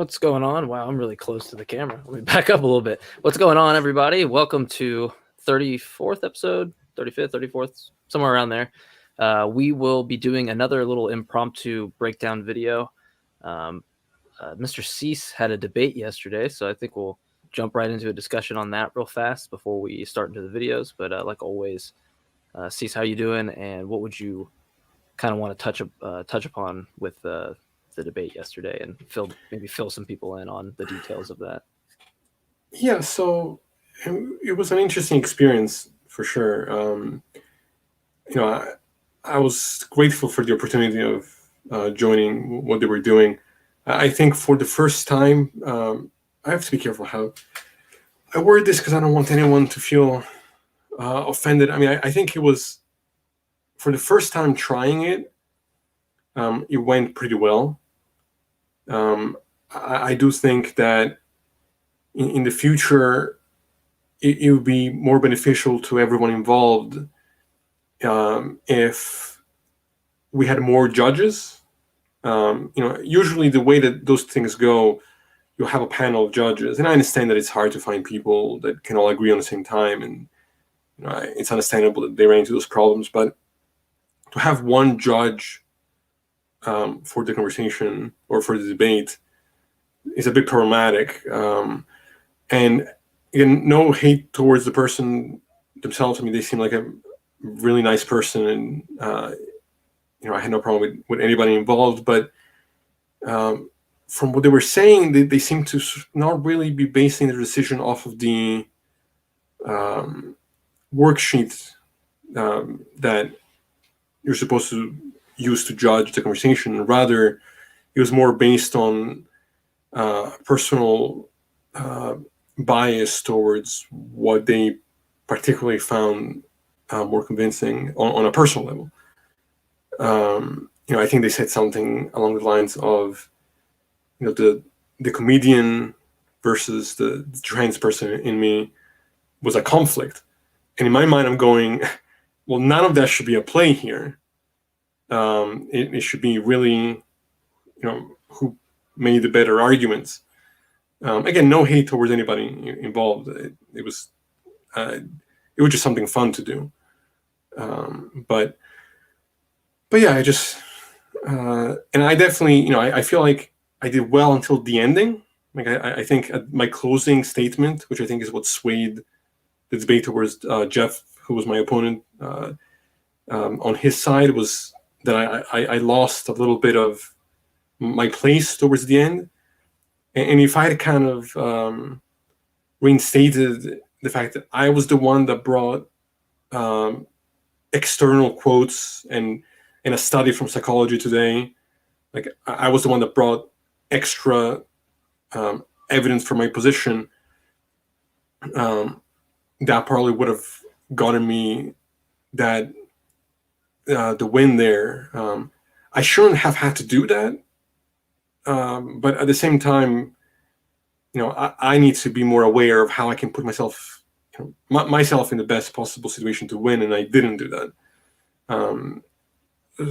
What's going on? Wow, I'm really close to the camera. Let me back up a little bit. What's going on, everybody? Welcome to 34th episode, 35th, 34th, somewhere around there. We will be doing another little impromptu breakdown video. Mr. Cease had a debate yesterday, so I think we'll jump right into a discussion on that real fast before we start into the videos. But like always, Cease, how you doing? And what would you kind of want to touch upon with the debate yesterday, and maybe fill some people in on the details of that? Yeah, so it was an interesting experience for sure. I was grateful for the opportunity of joining what they were doing. I think for the first time, I have to be careful how I word this because I don't want anyone to feel offended. I mean, I think it was for the first time trying it. It went pretty well. I do think that in the future, it would be more beneficial to everyone involved if we had more judges. Usually the way that those things go, you'll have a panel of judges, and I understand that it's hard to find people that can all agree on the same time, and it's understandable that they ran into those problems. But to have one judge for the conversation or for the debate is a bit problematic. And again, no hate towards the person themselves. I mean, they seem like a really nice person, and I had no problem with anybody involved. But from what they were saying, they seem to not really be basing their decision off of the worksheet that you're supposed to use to judge the conversation. Rather, it was more based on personal bias towards what they particularly found more convincing on a personal level. I think they said something along the lines of, the comedian versus the trans person in me was a conflict. And in my mind, I'm going, well, none of that should be a play here. It should be really, who made the better arguments. Again, no hate towards anybody involved. It was just something fun to do. But yeah, I just and I definitely, I feel like I did well until the ending. Like I think my closing statement, which I think is what swayed the debate towards Jeff, who was my opponent, on his side, was that I lost a little bit of my place towards the end. And if I had kind of reinstated the fact that I was the one that brought external quotes and a study from Psychology Today, like I was the one that brought extra evidence for my position, that probably would have gotten me the win there. I shouldn't have had to do that. But at the same time, I need to be more aware of how I can put myself in the best possible situation to win, and I didn't do that.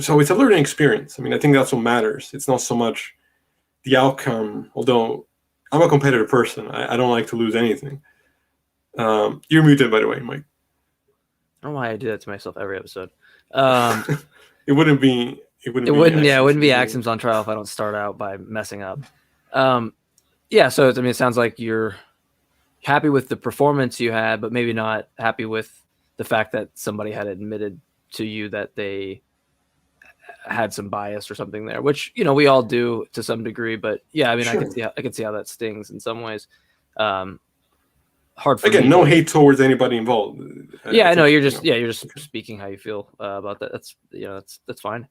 So it's a learning experience. I mean, I think that's what matters. It's not so much the outcome, although I'm a competitive person. I don't like to lose anything. You're muted, by the way, Mike. I don't know why I do that to myself every episode. It wouldn't be Axioms on Trial if I don't start out by messing up. Yeah, so it sounds like you're happy with the performance you had, but maybe not happy with the fact that somebody had admitted to you that they had some bias or something there, which we all do to some degree. But yeah, I mean, sure. I can see how that stings in some ways. Hard for again, no hate towards anybody involved. Yeah, I know you're just you're just speaking how you feel about that. That's fine.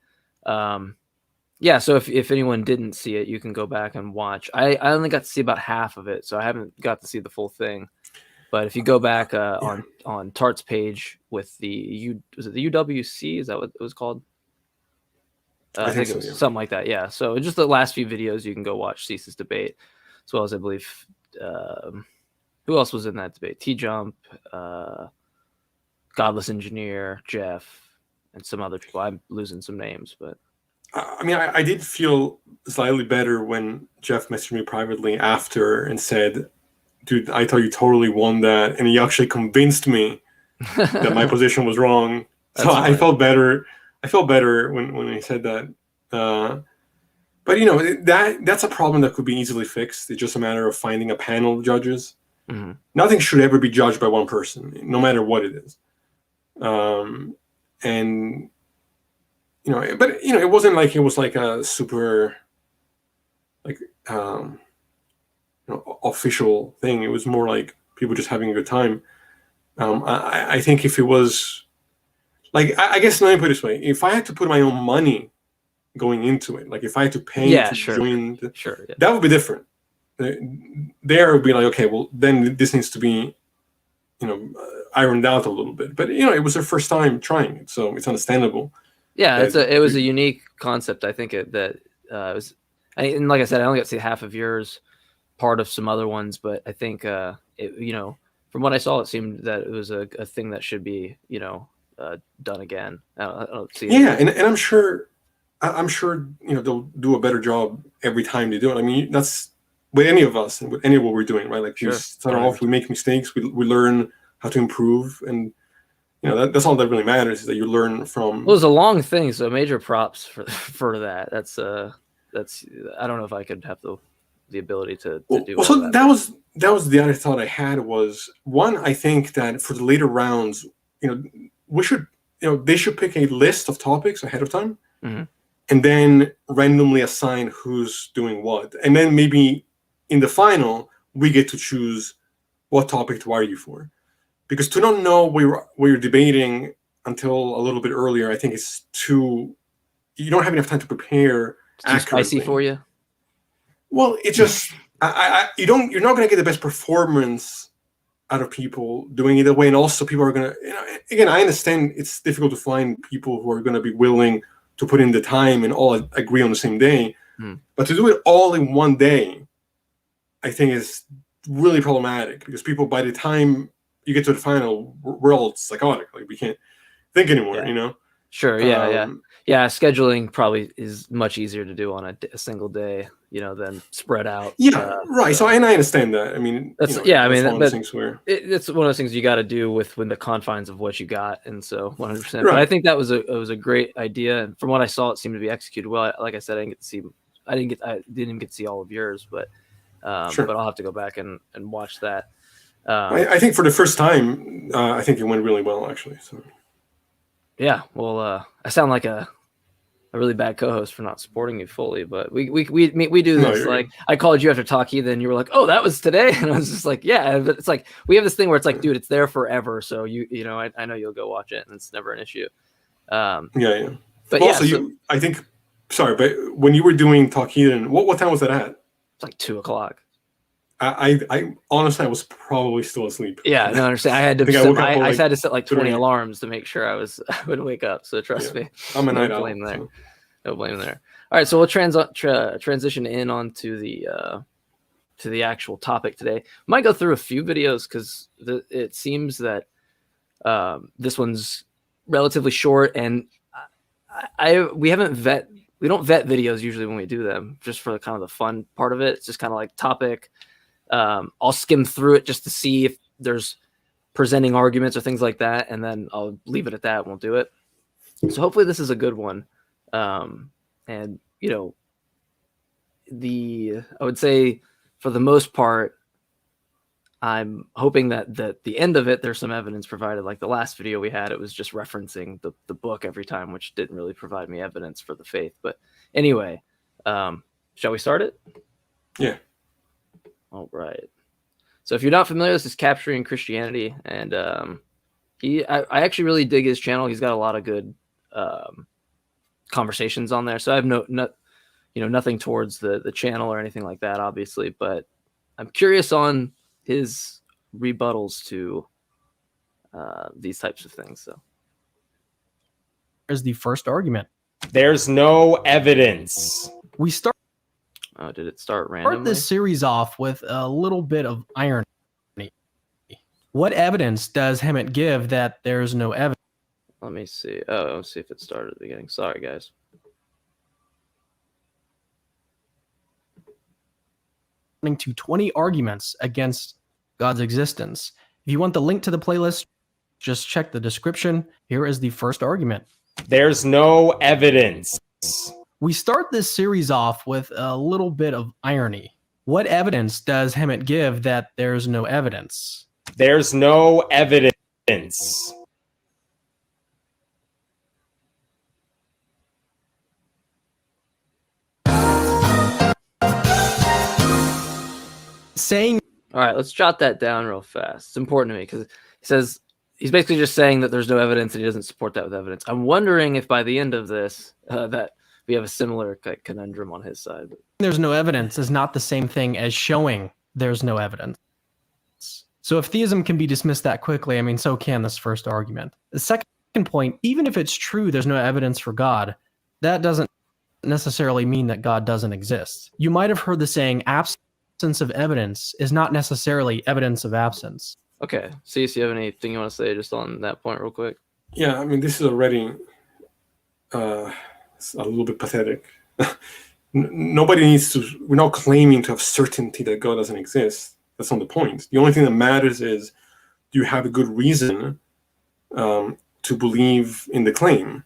Yeah, so if anyone didn't see it, you can go back and watch. I only got to see about half of it, so I haven't got to see the full thing. But if you go back on Tart's page with the UWC, is that what it was called? I think it was something like that. Yeah. So just the last few videos, you can go watch Cease's debate, as well as I believe who else was in that debate? T-Jump, Godless Engineer, Jeff, and some other people. I'm losing some names, but I mean, I did feel slightly better when Jeff messaged me privately after and said, "Dude, I thought you totally won that," and he actually convinced me that my position was wrong. So That's I funny. felt better. I felt better when he said that. But that's a problem that could be easily fixed. It's just a matter of finding a panel of judges. Mm-hmm. Nothing should ever be judged by one person, no matter what it is. And but it wasn't like it was like a super like official thing. It was more like people just having a good time. I think if it was like, I guess, let me put it this way: if I had to put my own money going into it, like if I had to pay Yeah, to sure, join, sure. Yeah. that would be different. There would be like, okay, well, then this needs to be, ironed out a little bit. But it was their first time trying it, so it's understandable. Yeah, That it was a unique concept. I think that it was, and like I said, I only got to see half of yours, part of some other ones, but I think from what I saw, it seemed that it was a thing that should be done again. I don't see. Yeah, and I'm sure, they'll do a better job every time they do it. I mean, that's with any of us and with any of what we're doing, right? Like, we Sure, start off, we make mistakes, we learn how to improve, and that's all that really matters, is that you learn from. Well, it was a long thing, so major props for that. That's I don't know if I could have the ability to do all So that. that was the other thought I had was, one, I think that for the later rounds, we should, they should pick a list of topics ahead of time, Mm-hmm. and then randomly assign who's doing what, and then maybe in the final we get to choose what topic to argue for, because to not know what you're debating until a little bit earlier, I think it's too. You don't have enough time to prepare It's too spicy accurately for you. Well, it just you're not going to get the best performance out of people doing it that way, and also people are going to, again, I understand it's difficult to find people who are going to be willing to put in the time and all agree on the same day, but to do it all in one day, I think is really problematic, because people, by the time you get to the final, we're all psychotic, like we can't think anymore, Yeah. Sure. Yeah. Scheduling probably is much easier to do on a single day, than spread out. Yeah, right. So, and I understand that. I mean, that's one of those but things where it's one of those things you got to do within the confines of what you got, and so 100%. Right. But I think that was a great idea, and from what I saw, it seemed to be executed well. Like I said, I didn't even get to see all of yours, but Sure. but I'll have to go back and watch that. I think for the first time, I think it went really well, actually. So. Yeah, well, I sound like a really bad co-host for not supporting you fully, but we do this. No, like, I called you after Taki, then you were like, "Oh, that was today," and I was just like, "Yeah." But it's like we have this thing where it's like, dude, it's there forever. So I know you'll go watch it, and it's never an issue. Yeah. But also, yeah, I think. Sorry, but when you were doing Talkeeden, what time was that at? It's like 2:00. I honestly, I was probably still asleep. Yeah, no, I understand. I had to. I had to set like 20 alarms to make sure I would wake up. So trust me, I'm a night owl. There. So. No blame there. All right, so we'll transition in onto the actual topic today. Might go through a few videos because it seems that this one's relatively short, and we don't vet videos usually when we do them, just for kind of the fun part of it. It's just kind of like topic. I'll skim through it just to see if there's presenting arguments or things like that, and then I'll leave it at that. Won't do it. So hopefully this is a good one. And I would say for the most part, I'm hoping that the end of it, there's some evidence provided. Like the last video we had, it was just referencing the book every time, which didn't really provide me evidence for the faith. But anyway, shall we start it? Yeah. All right. So if you're not familiar, this is Capturing Christianity, and I actually really dig his channel. He's got a lot of good conversations on there. So I have nothing towards the channel or anything like that, obviously, but I'm curious on his rebuttals to these types of things. So here's the first argument. There's no evidence. We start. Oh, did it start randomly? Start this series off with a little bit of irony. What evidence does Hammett give that there's no evidence? Let me see. Oh, let's see if it started at the beginning. Sorry, guys. to 20 arguments against God's existence. If you want the link to the playlist, just check the description. Here is the first argument. There's no evidence. We start this series off with a little bit of irony. What evidence does Hemet give that there's no evidence? There's no evidence. Saying All right, let's jot that down real fast. It's important to me because he says he's basically just saying that there's no evidence and he doesn't support that with evidence. I'm wondering if by the end of this that we have a similar conundrum on his side. there's no evidence is not the same thing as showing there's no evidence. So if theism can be dismissed that quickly, I mean, so can this first argument. The second point, even if it's true there's no evidence for God, that doesn't necessarily mean that God doesn't exist. You might have heard the saying, absence of evidence is not necessarily evidence of absence. Okay, see, you have anything you want to say just on that point real quick? Yeah, I mean, this is already a little bit pathetic. Nobody needs to, we're not claiming to have certainty that God doesn't exist. That's not the point. The only thing that matters is, do you have a good reason to believe in the claim?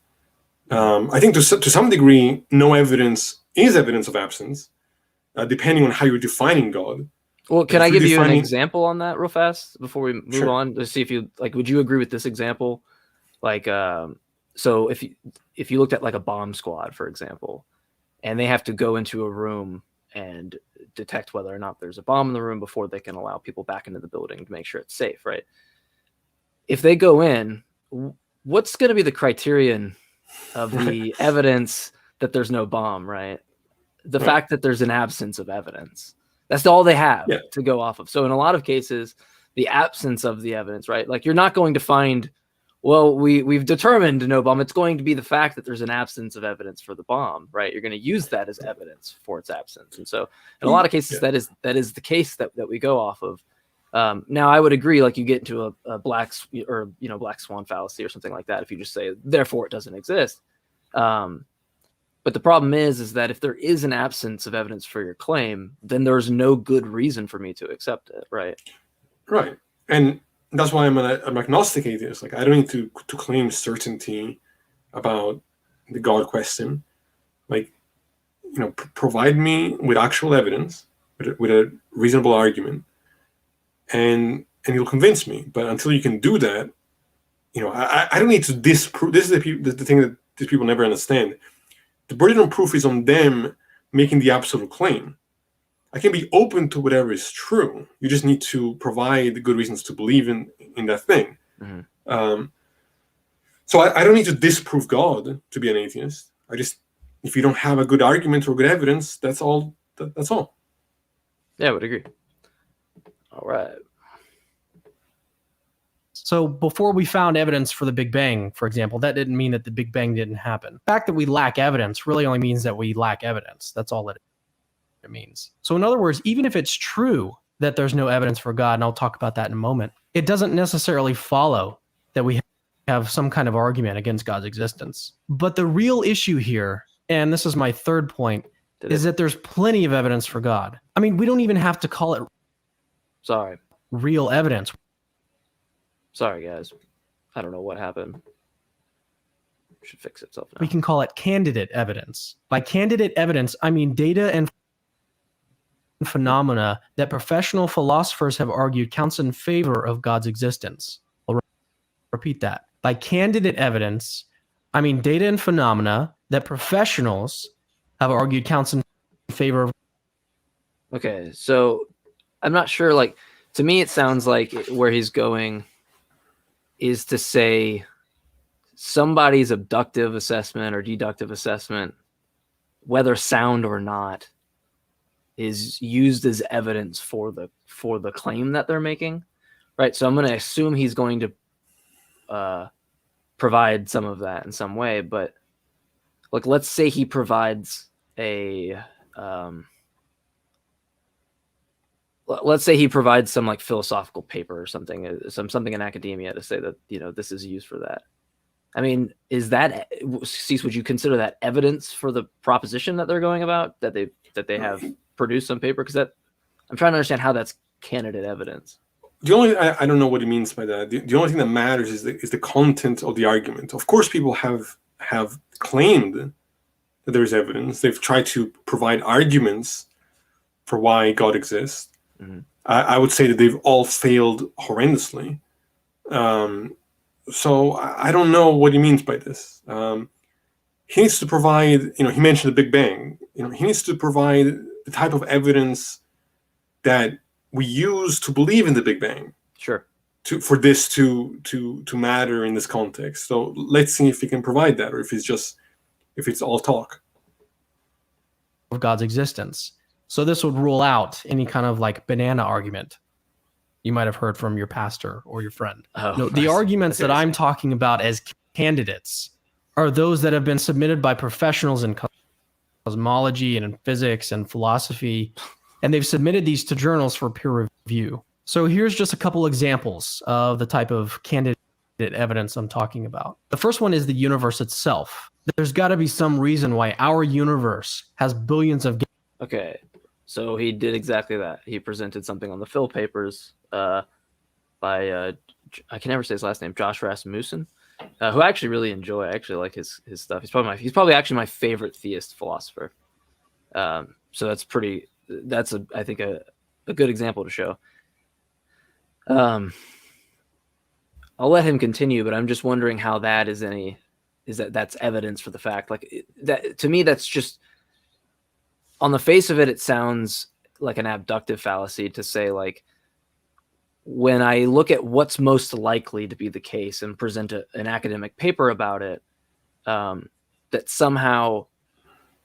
I think to some degree, no evidence is evidence of absence, depending on how you're defining God. Well, can If I you're give you an defining- example on that real fast before we move Sure. on to see if you like? Would you agree with this example? Like, so if you looked at like a bomb squad, for example, and they have to go into a room and detect whether or not there's a bomb in the room before they can allow people back into the building to make sure it's safe, right? If they go in, what's going to be the criterion of the evidence that there's no bomb, right? The Right. fact that there's an absence of evidence. That's all they have Yeah. to go off of. So in a lot of cases, the absence of the evidence, right? Like you're not going to find, well, we've determined no bomb. It's going to be the fact that there's an absence of evidence for the bomb, right? You're going to use that as evidence for its absence. And so in a lot of cases, Yeah. that is the case that we go off of. Now I would agree, like you get into a black swan fallacy or something like that if you just say, therefore it doesn't exist. But the problem is that if there is an absence of evidence for your claim, then there's no good reason for me to accept it, right? Right. And that's why I'm agnostic atheist. Like, I don't need to claim certainty about the God question. Like, provide me with actual evidence, with a reasonable argument, and you'll convince me. But until you can do that, I don't need to disprove. This is the thing that these people never understand. The burden of proof is on them making the absolute claim. I can be open to whatever is true. You just need to provide good reasons to believe in that thing. Mm-hmm. So I don't need to disprove God to be an atheist. If you don't have a good argument or good evidence, that's all. That's all. Yeah, I would agree. All right. So before we found evidence for the Big Bang, for example, that didn't mean that the Big Bang didn't happen. The fact that we lack evidence really only means that we lack evidence. That's all it means. So in other words, even if it's true that there's no evidence for God, and I'll talk about that in a moment, it doesn't necessarily follow that we have some kind of argument against God's existence. But the real issue here, and this is my third point, is that there's plenty of evidence for God. I mean, we don't even have to call it real evidence. Sorry, guys. I don't know what happened. It should fix itself now. We can call it candidate evidence. By candidate evidence, I mean data and phenomena that professional philosophers have argued counts in favor of God's existence. I'll repeat that. By candidate evidence, I mean data and phenomena that professionals have argued counts in favor of. Okay, so I'm not sure. Like, to me, it sounds like where he's going is to say somebody's abductive assessment or deductive assessment, whether sound or not, is used as evidence for the claim that they're making, right? So I'm going to assume he's going to provide some of that in some way, but like, let's say he provides let's say he provides some like philosophical paper or something, something in academia to say that, this is used for that. I mean, Cease, would you consider that evidence for the proposition that they're going about, that they have produced some paper? Because I'm trying to understand how that's candidate evidence. The only I don't know what he means by that. The only thing that matters is the content of the argument. Of course, people have claimed that there is evidence. They've tried to provide arguments for why God exists. Mhm. I would say that they've all failed horrendously. So I don't know what he means by this. He needs to provide, he mentioned the Big Bang. He needs to provide the type of evidence that we use to believe in the Big Bang. Sure. For this to matter in this context. So let's see if he can provide that, or if it's all talk. Of God's existence. So this would rule out any kind of like banana argument you might have heard from your pastor or your friend. Oh, No, the arguments that I'm talking about as candidates are those that have been submitted by professionals in cosmology and in physics and philosophy, and they've submitted these to journals for peer review. So here's just a couple examples of the type of candidate evidence I'm talking about. The first one is the universe itself. There's got to be some reason why our universe has billions of. Okay, so he did exactly that. He presented something on the Phil papers by I can never say his last name, Josh Rasmussen, who I actually really enjoy. I actually like his stuff. He's probably actually my favorite theist philosopher. So that's I think a good example to show. I'll let him continue, but I'm just wondering how that that's evidence for the fact. Like that to me, that's just on the face of it. It sounds like an abductive fallacy to say, like, when I look at what's most likely to be the case and present an academic paper about it, that somehow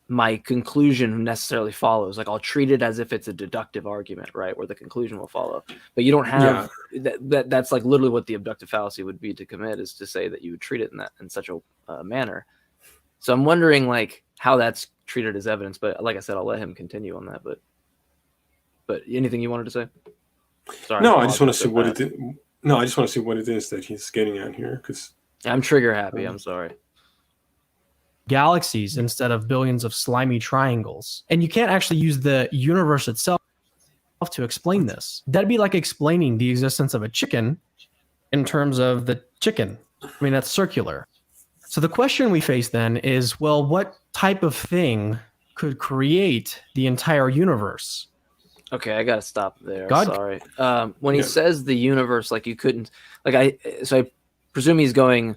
my conclusion necessarily follows. Like, I'll treat it as if it's a deductive argument, right, where the conclusion will follow. But you don't have that's like literally what the abductive fallacy would be to commit, is to say that you would treat it in such a manner. So I'm wondering, like, how that's treated as evidence. But like I said, I'll let him continue on that. But anything you wanted to say? Sorry. No, I just want to see what it. No, I just want to see what it is that he's getting at here, because I'm trigger happy. I'm sorry. Galaxies instead of billions of slimy triangles. And you can't actually use the universe itself to explain this. That'd be like explaining the existence of a chicken in terms of the chicken. I mean, that's circular. So the question we face then is, well, what type of thing could create the entire universe? Okay, I gotta stop there. God. Sorry. When he says the universe, like, you couldn't, like, I presume he's going,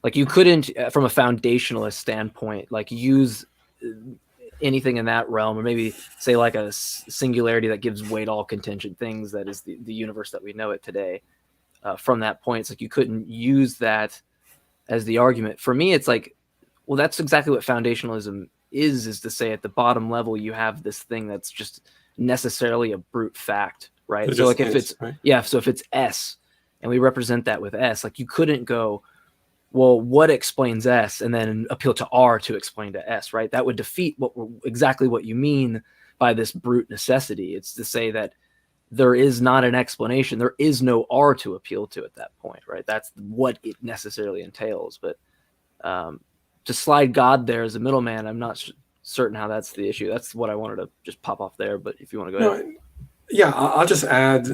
like, you couldn't, from a foundationalist standpoint, like, use anything in that realm, or maybe say like a singularity that gives way to all contingent things, that is the universe that we know it today. From that point, it's like you couldn't use that as the argument. For me, it's like, well, that's exactly what foundationalism is to say at the bottom level you have this thing that's just necessarily a brute fact, right? So like, if it's right? So if it's S and we represent that with S, like, you couldn't go, well, what explains S, and then appeal to R to explain to S, right? That would defeat exactly what you mean by this brute necessity. It's to say that there is not an explanation. There is no R to appeal to at that point, right? That's what it necessarily entails. But to slide God there as a middleman, I'm not certain how that's the issue. That's what I wanted to just pop off there. But if you want to go ahead. Yeah, I'll just add,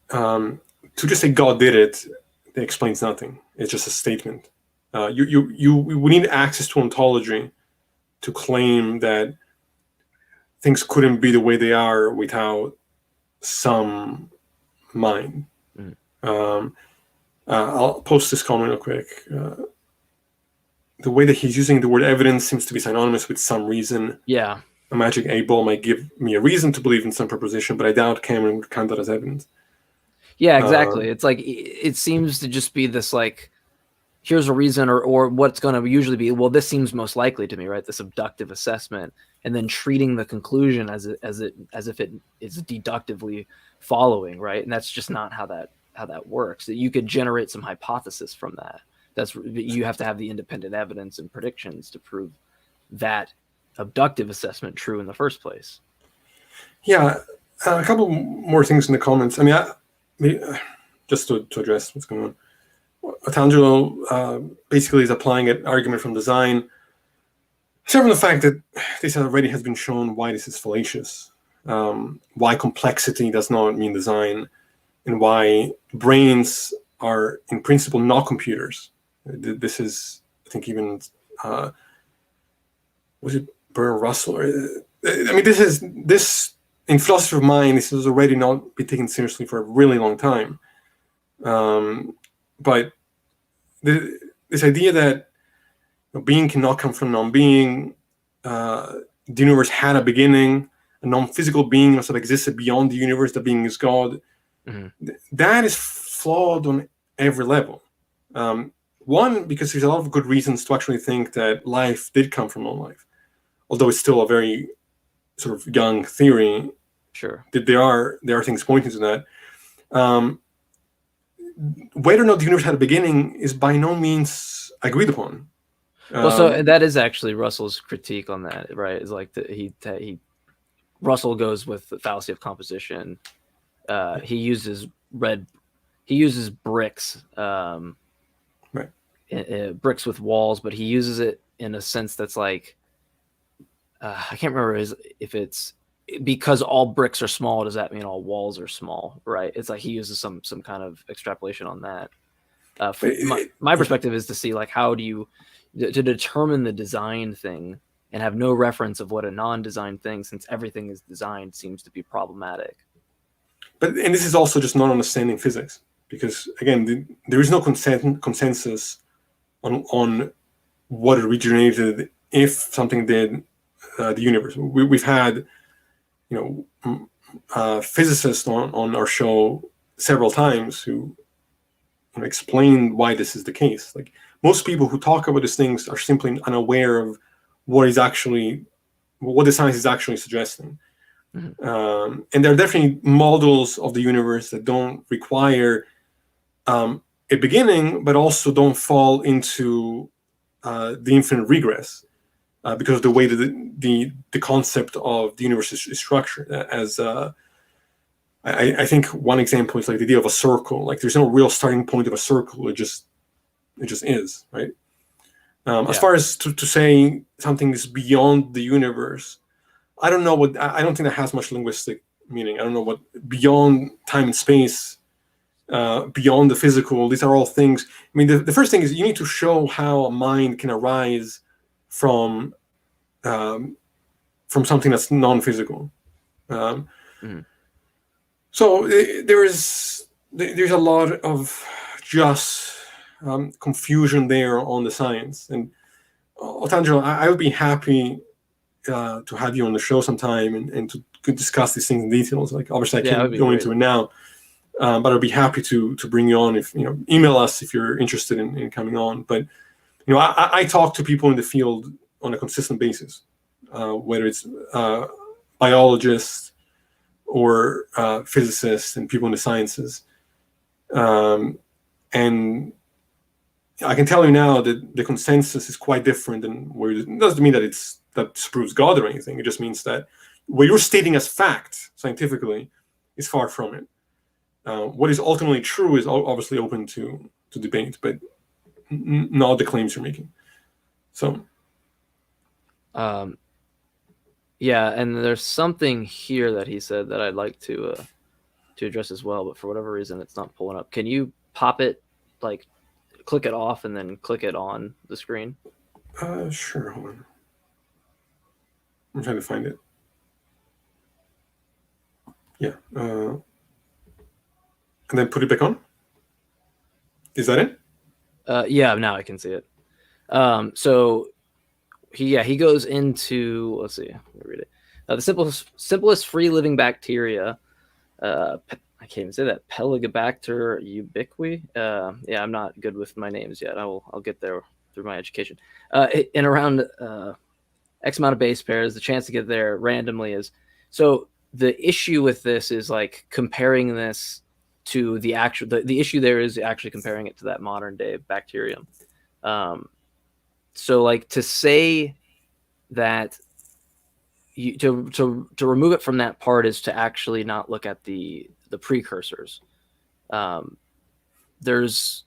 to just say God did it explains nothing. It's just a statement. We need access to ontology to claim that things couldn't be the way they are without some mind. I'll post this comment real quick. The way that he's using the word evidence seems to be synonymous with some reason. Yeah. A magic 8-ball might give me a reason to believe in some proposition, but I doubt Cameron would count that as evidence. Yeah, exactly. It's like, it seems to just be this, like, here's a reason, or what's going to usually be, well, this seems most likely to me, right? This abductive assessment, and then treating the conclusion as if it is deductively following, right? And that's just not how that works. That you could generate some hypothesis from that. You have to have the independent evidence and predictions to prove that abductive assessment true in the first place. Yeah, a couple more things in the comments. I mean, just to address what's going on. Otangelo basically is applying an argument from design, except from the fact that this already has been shown why this is fallacious. why complexity does not mean design, and why brains are in principle not computers. This is, I think, even was it Bertrand Russell? I mean, this in philosophy of mind. This has already not been taken seriously for a really long time. But this idea that being cannot come from non-being, the universe had a beginning, a non-physical being must have existed beyond the universe, the being is God. That is flawed on every level. One, because there's a lot of good reasons to actually think that life did come from non-life, although it's still a very sort of young theory. Sure. There are things pointing to that. Whether or not the universe had a beginning is by no means agreed upon. Well, so that is actually Russell's critique on that, right? Is like Russell goes with the fallacy of composition. He uses bricks, right? Bricks with walls, but he uses it in a sense that's like I can't remember if it's because all bricks are small. Does that mean all walls are small? Right? It's like he uses some kind of extrapolation on that. My perspective is to see like how do you to determine the design thing and have no reference of what a non-design thing, since everything is designed, seems to be problematic. And this is also just not understanding physics, because again, there is no consensus on what originated if something did the universe. We've had physicists on our show several times who explain why this is the case. Like, most people who talk about these things are simply unaware of what the science is actually suggesting. And there are definitely models of the universe that don't require a beginning, but also don't fall into the infinite regress because of the way that the concept of the universe is structured. As I think one example is like the idea of a circle. Like, there's no real starting point of a circle. It just is, right? As far as to say something is beyond the universe, I don't know what. I don't think that has much linguistic meaning. I don't know what beyond time and space, beyond the physical. These are all things. I mean, the first thing is you need to show how a mind can arise from something that's non-physical. So there's a lot of just confusion there on the science. And Otangelo, I would be happy to have you on the show sometime and to discuss these things in details. Like, obviously, I can't go into it now, but I'd be happy to bring you on if email us if you're interested in coming on. But I talk to people in the field on a consistent basis, whether it's biologists or physicists and people in the sciences, and I can tell you now that the consensus is quite different than where it doesn't mean that that proves God or anything. It just means that what you're stating as fact scientifically is far from it. What is ultimately true is obviously open to debate, but not the claims you're making. So, yeah, and there's something here that he said that I'd like to address as well, but for whatever reason, it's not pulling up. Can you pop it, like, click it off and then click it on the screen? Sure. Hold on. I'm trying to find it. Yeah. And then put it back on. Is that it? Yeah, now I can see it. So he goes into, let's see, let me read it. The simplest free living bacteria, I can't even say that, Pelagibacter ubiqui. Yeah, I'm not good with my names yet. I'll get there through my education. In around X amount of base pairs, the chance to get there randomly is. So the issue with this is like comparing this to the actual. The issue there is actually comparing it to that modern day bacterium. So like to say that to remove it from that part is to actually not look at the precursors. There's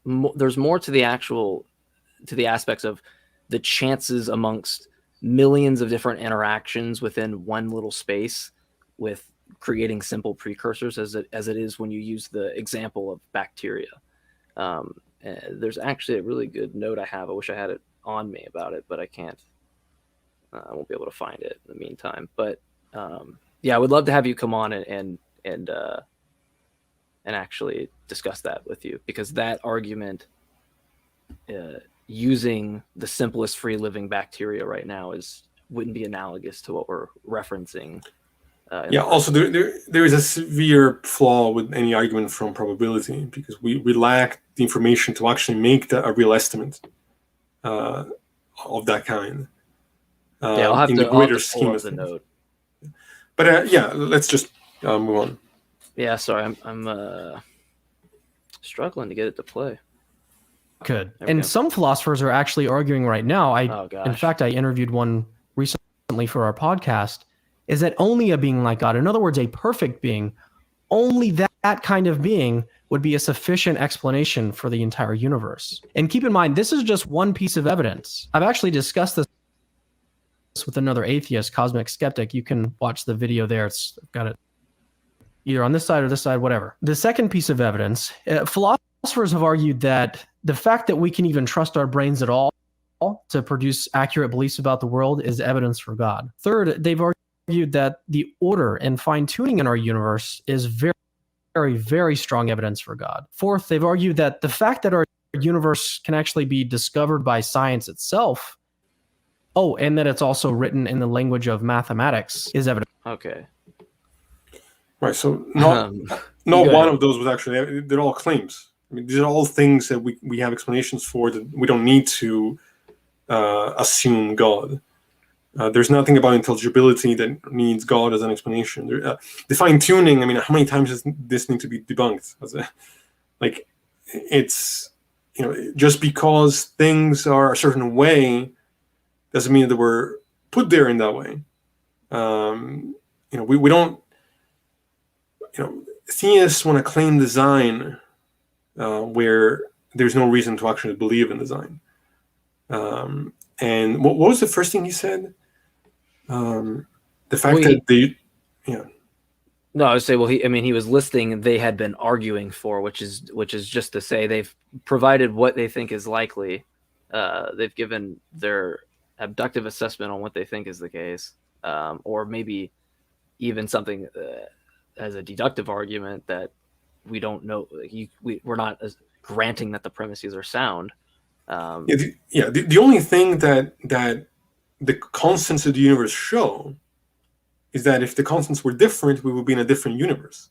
more to the aspects of the chances amongst millions of different interactions within one little space with creating simple precursors as it is when you use the example of bacteria. There's actually a really good note I have. I wish I had it on me about it, but I can't. I won't be able to find it in the meantime. But yeah, I would love to have you come on and actually discuss that with you, because that argument, using the simplest free living bacteria right now, wouldn't be analogous to what we're referencing. Yeah. Also, there is a severe flaw with any argument from probability, because we lack the information to actually make a real estimate of that kind. Yeah, I'll have in to, the greater pull scheme up of the things. note. But yeah, let's just move on. Yeah, sorry, I'm struggling to get it to play. Could. There we And go. some philosophers are actually arguing right now. Oh gosh. In fact, I interviewed one recently for our podcast, is that only a being like God, in other words, a perfect being, only that kind of being would be a sufficient explanation for the entire universe. And keep in mind, this is just one piece of evidence. I've actually discussed this with another atheist, Cosmic Skeptic. You can watch the video there. I've got it either on this side or this side, whatever. The second piece of evidence, philosophers have argued that the fact that we can even trust our brains at all to produce accurate beliefs about the world is evidence for God. Third, they've argued that the order and fine-tuning in our universe is very, very, very strong evidence for God. Fourth, they've argued that the fact that our universe can actually be discovered by science itself, and that it's also written in the language of mathematics, is evidence. Okay. Right. So not one of those was actually. They're all claims. I mean, these are all things that we have explanations for, that we don't need to assume God. There's nothing about intelligibility that needs God as an explanation. The fine tuning. I mean, how many times does this need to be debunked? Like, it's, just because things are a certain way doesn't mean that we're put there in that way. We don't. Theists want to claim design where there's no reason to actually believe in design. And what was the first thing he said? The fact No, I would say, he was listing they had been arguing for, which is just to say they've provided what they think is likely. They've given their abductive assessment on what they think is the case, or maybe even something as a deductive argument that we don't know. We're not granting that the premises are sound. The only thing that the constants of the universe show is that if the constants were different, we would be in a different universe.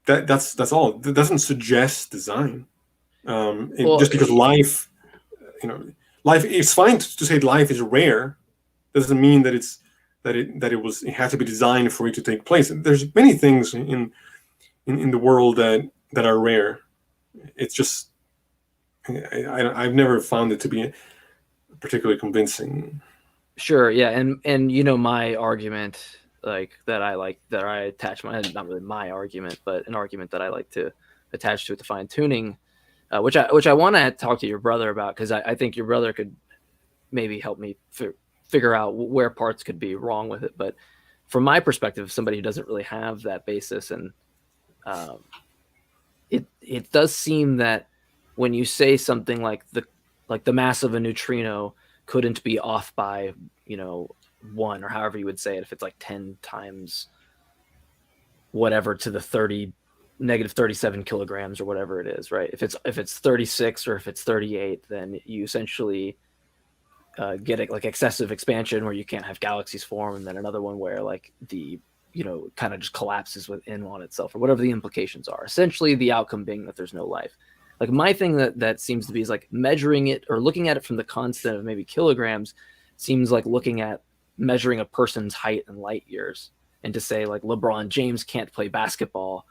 That's all. That doesn't suggest design. Just because life, life. It's fine to say life is rare. Doesn't mean that it had to be designed for it to take place. There's many things in the world that are rare. It's just I've never found it to be particularly convincing. Sure, yeah, and my argument, like that I attach not really my argument, but an argument that I like to attach to it, the fine tuning, which I want to talk to your brother about, because I think your brother could maybe help me figure out where parts could be wrong with it. But from my perspective, somebody who doesn't really have that basis, and it does seem that when you say something like the mass of a neutrino couldn't be off by 1, or however you would say it, if it's like 10 times whatever to the negative 37 kilograms or whatever it is, right? If it's 36 or if it's 38, then you essentially get it like excessive expansion where you can't have galaxies form, and then another one where like the kind of just collapses within on itself, or whatever the implications are. Essentially, the outcome being that there's no life. Like, my thing that seems to be is like measuring it or looking at it from the constant of maybe kilograms seems like looking at measuring a person's height in light years, and to say like LeBron James can't play basketball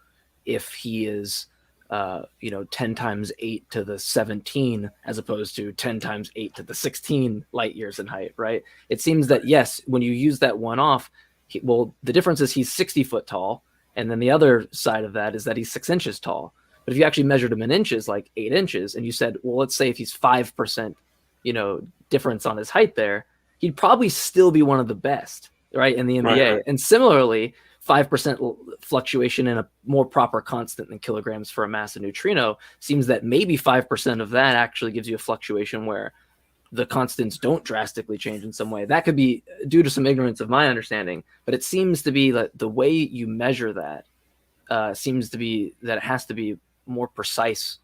if he is 10 times 8 to the 17 as opposed to 10 times 8 to the 16 light years in height, right? It seems that, yes, when you use that one off, the difference is he's 60 foot tall, and then the other side of that is that he's 6 inches tall. But if you actually measured him in inches, like 8 inches, and you said, well, let's say if he's 5%, difference on his height there, he'd probably still be one of the best, right, in the NBA. Right. And similarly, 5% fluctuation in a more proper constant than kilograms for a mass of neutrino seems that maybe 5% of that actually gives you a fluctuation where the constants don't drastically change in some way. That could be due to some ignorance of my understanding, but it seems to be that the way you measure that seems to be that it has to be more precise.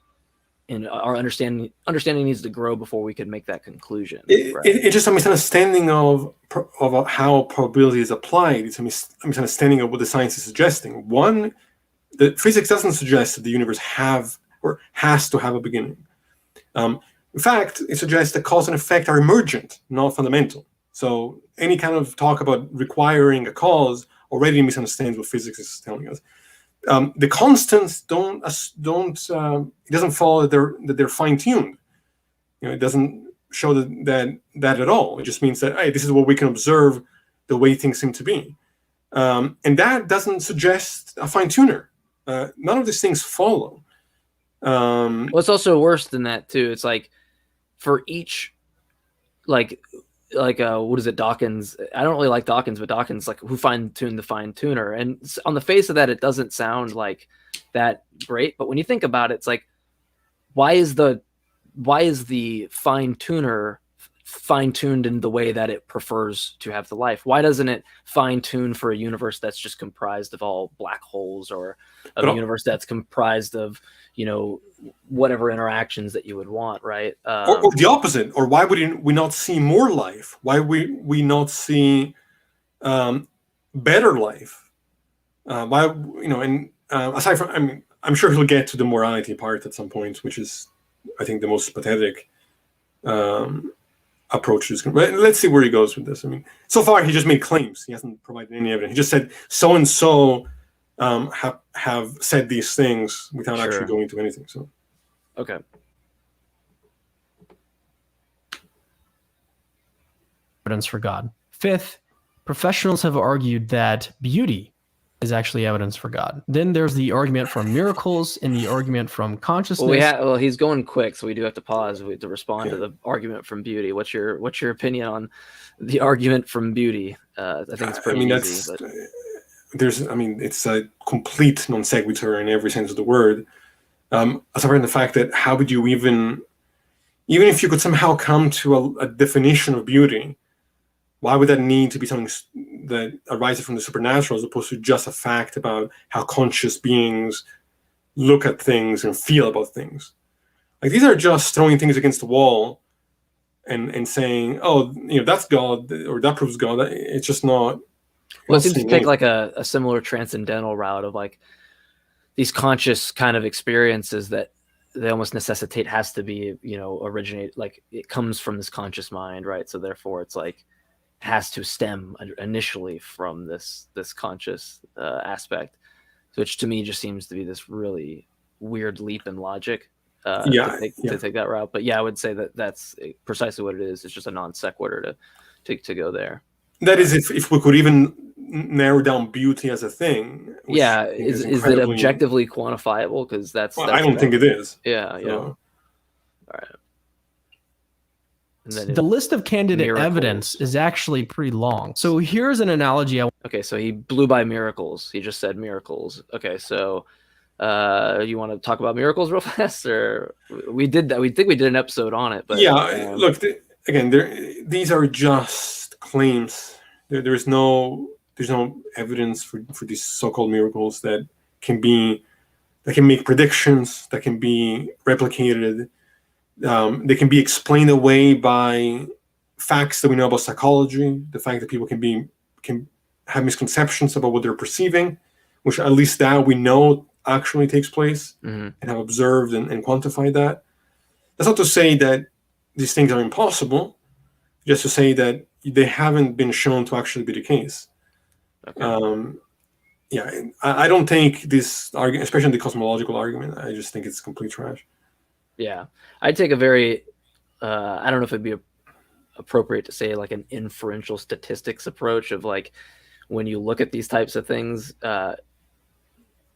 And our understanding needs to grow before we can make that conclusion. It's just a misunderstanding of how probability is applied. It's a misunderstanding of what the science is suggesting. One, the physics doesn't suggest that the universe has to have a beginning. In fact, it suggests that cause and effect are emergent, not fundamental. So any kind of talk about requiring a cause already misunderstands what physics is telling us. The constants don't. It doesn't follow that they're fine-tuned. It doesn't show that at all. It just means that, hey, this is what we can observe the way things seem to be, and that doesn't suggest a fine-tuner. None of these things follow. Well, it's also worse than that too. It's like for each, like what is it, Dawkins? I don't really like Dawkins, but Dawkins, like, who fine-tuned the fine-tuner? And on the face of that, it doesn't sound like that great. But when you think about it, it's like, why is the fine-tuner fine-tuned in the way that it prefers to have the life? Why doesn't it fine-tune for a universe that's just comprised of all black holes, or a universe that's comprised of, whatever interactions that you would want, right? Or the opposite. Or why would we not see more life? Why would we not see better life? Aside from, I'm sure he'll get to the morality part at some point, which is, I think, the most pathetic approach. Let's see where he goes with this. So far he just made claims. He hasn't provided any evidence. He just said so and so have said these things without actually going into anything. So, okay. Evidence for God. Fifth, professionals have argued that beauty is actually evidence for God. Then there's the argument from miracles and the argument from consciousness. Well, he's going quick, so we do have to pause to respond to the argument from beauty. What's your opinion on the argument from beauty? I think it's pretty easy. But it's a complete non sequitur in every sense of the word. Aside from the fact that how would you even if you could somehow come to a definition of beauty, why would that need to be something that arises from the supernatural as opposed to just a fact about how conscious beings look at things and feel about things? Like, these are just throwing things against the wall and saying, oh, that's God, or that proves God. It's just not. Well, it seems to take like a similar transcendental route of like these conscious kind of experiences that they almost necessitate has to be, originate, like it comes from this conscious mind, right? So therefore it's like has to stem initially from this conscious aspect, which to me just seems to be this really weird leap in logic to take that route. But yeah, I would say that's precisely what it is. It's just a non sequitur to go there. That is, if we could even narrow down beauty as a thing. Yeah, is it objectively quantifiable? Because that's I don't think it is. Yeah, yeah. All right. And then the list of candidate evidence is actually pretty long. So here's an analogy. Okay, so he blew by miracles. He just said miracles. Okay, so you want to talk about miracles real fast, or we did that? We think we did an episode on it, but look, these are just claims. There's no evidence for these so-called miracles that can make predictions, that can be replicated. They can be explained away by facts that we know about psychology. The fact that people can have misconceptions about what they're perceiving, which at least that we know actually takes place, and have observed and quantified that. That's not to say that these things are impossible, just to say that they haven't been shown to actually be the case. Okay. I don't think this argument, especially the cosmological argument, I just think it's complete trash. Yeah, I'd take a very, I don't know if it'd be appropriate to say like an inferential statistics approach of like, when you look at these types of things,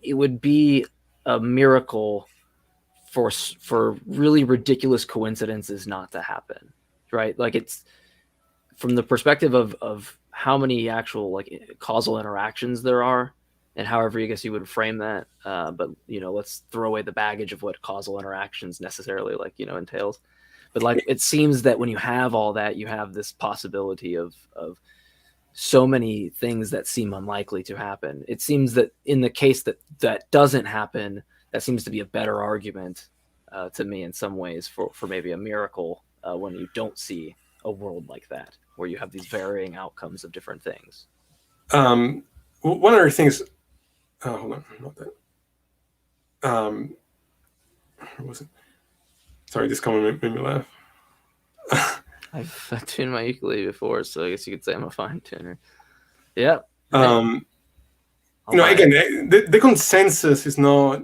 it would be a miracle for really ridiculous coincidences not to happen, right? Like, it's from the perspective of how many actual like causal interactions there are, and however I guess you would frame that. But let's throw away the baggage of what causal interactions necessarily entails. But like it seems that when you have all that, you have this possibility of so many things that seem unlikely to happen. It seems that in the case that doesn't happen, that seems to be a better argument to me in some ways for maybe a miracle when you don't see a world like that, where you have these varying outcomes of different things. One of the things, hold on, not that. What was it? Sorry, this comment made me laugh. I've tuned my ukulele before, so I guess you could say I'm a fine tuner. Yeah. Again, the consensus is not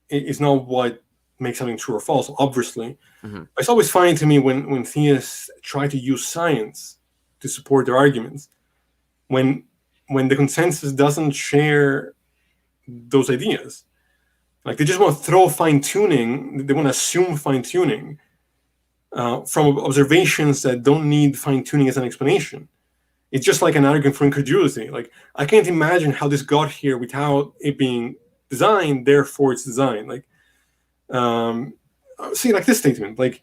what makes something true or false, obviously. Mm-hmm. It's always funny to me when theists try to use science to support their arguments, when the consensus doesn't share those ideas. Like they just want to throw fine-tuning, they want to assume fine-tuning from observations that don't need fine-tuning as an explanation. It's just like an argument for incredulity. Like, I can't imagine how this got here without it being designed, therefore it's designed. Like, see, like this statement, like,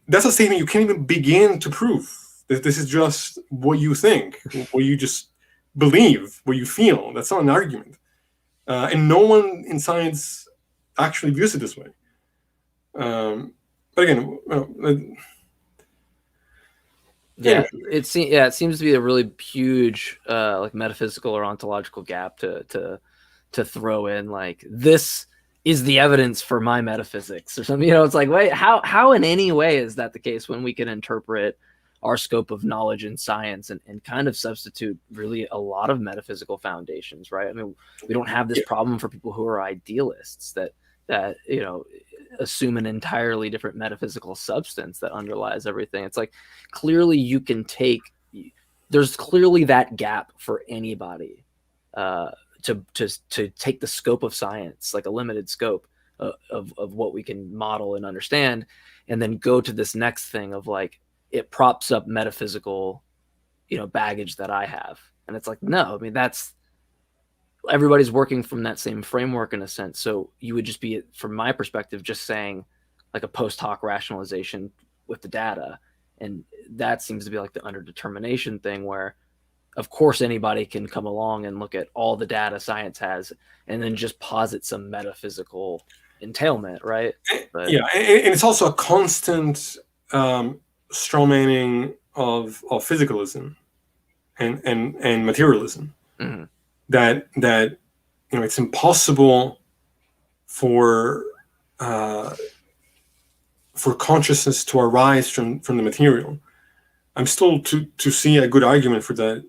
that's a statement you can't even begin to prove. This is just what you think, what you just believe, what you feel. That's not an argument. And no one in science actually views it this way. But again, it seems to be a really huge like metaphysical or ontological gap to throw in, like, this is the evidence for my metaphysics or something. It's like, wait, how in any way is that the case when we can interpret our scope of knowledge in science and kind of substitute really a lot of metaphysical foundations, right? I mean, we don't have this problem for people who are idealists that assume an entirely different metaphysical substance that underlies everything. It's like, clearly you can there's clearly that gap for anybody to take the scope of science, like a limited scope of what we can model and understand, and then go to this next thing of like, it props up metaphysical, baggage that I have. And it's like, no, I mean, everybody's working from that same framework in a sense. So you would just be, from my perspective, just saying like a post hoc rationalization with the data. And that seems to be like the underdetermination thing, where of course anybody can come along and look at all the data science has and then just posit some metaphysical entailment, right? But, yeah, and it's also a constant strawmanning of physicalism and materialism. Mm-hmm. That it's impossible for consciousness to arise from the material. I'm still to see a good argument for that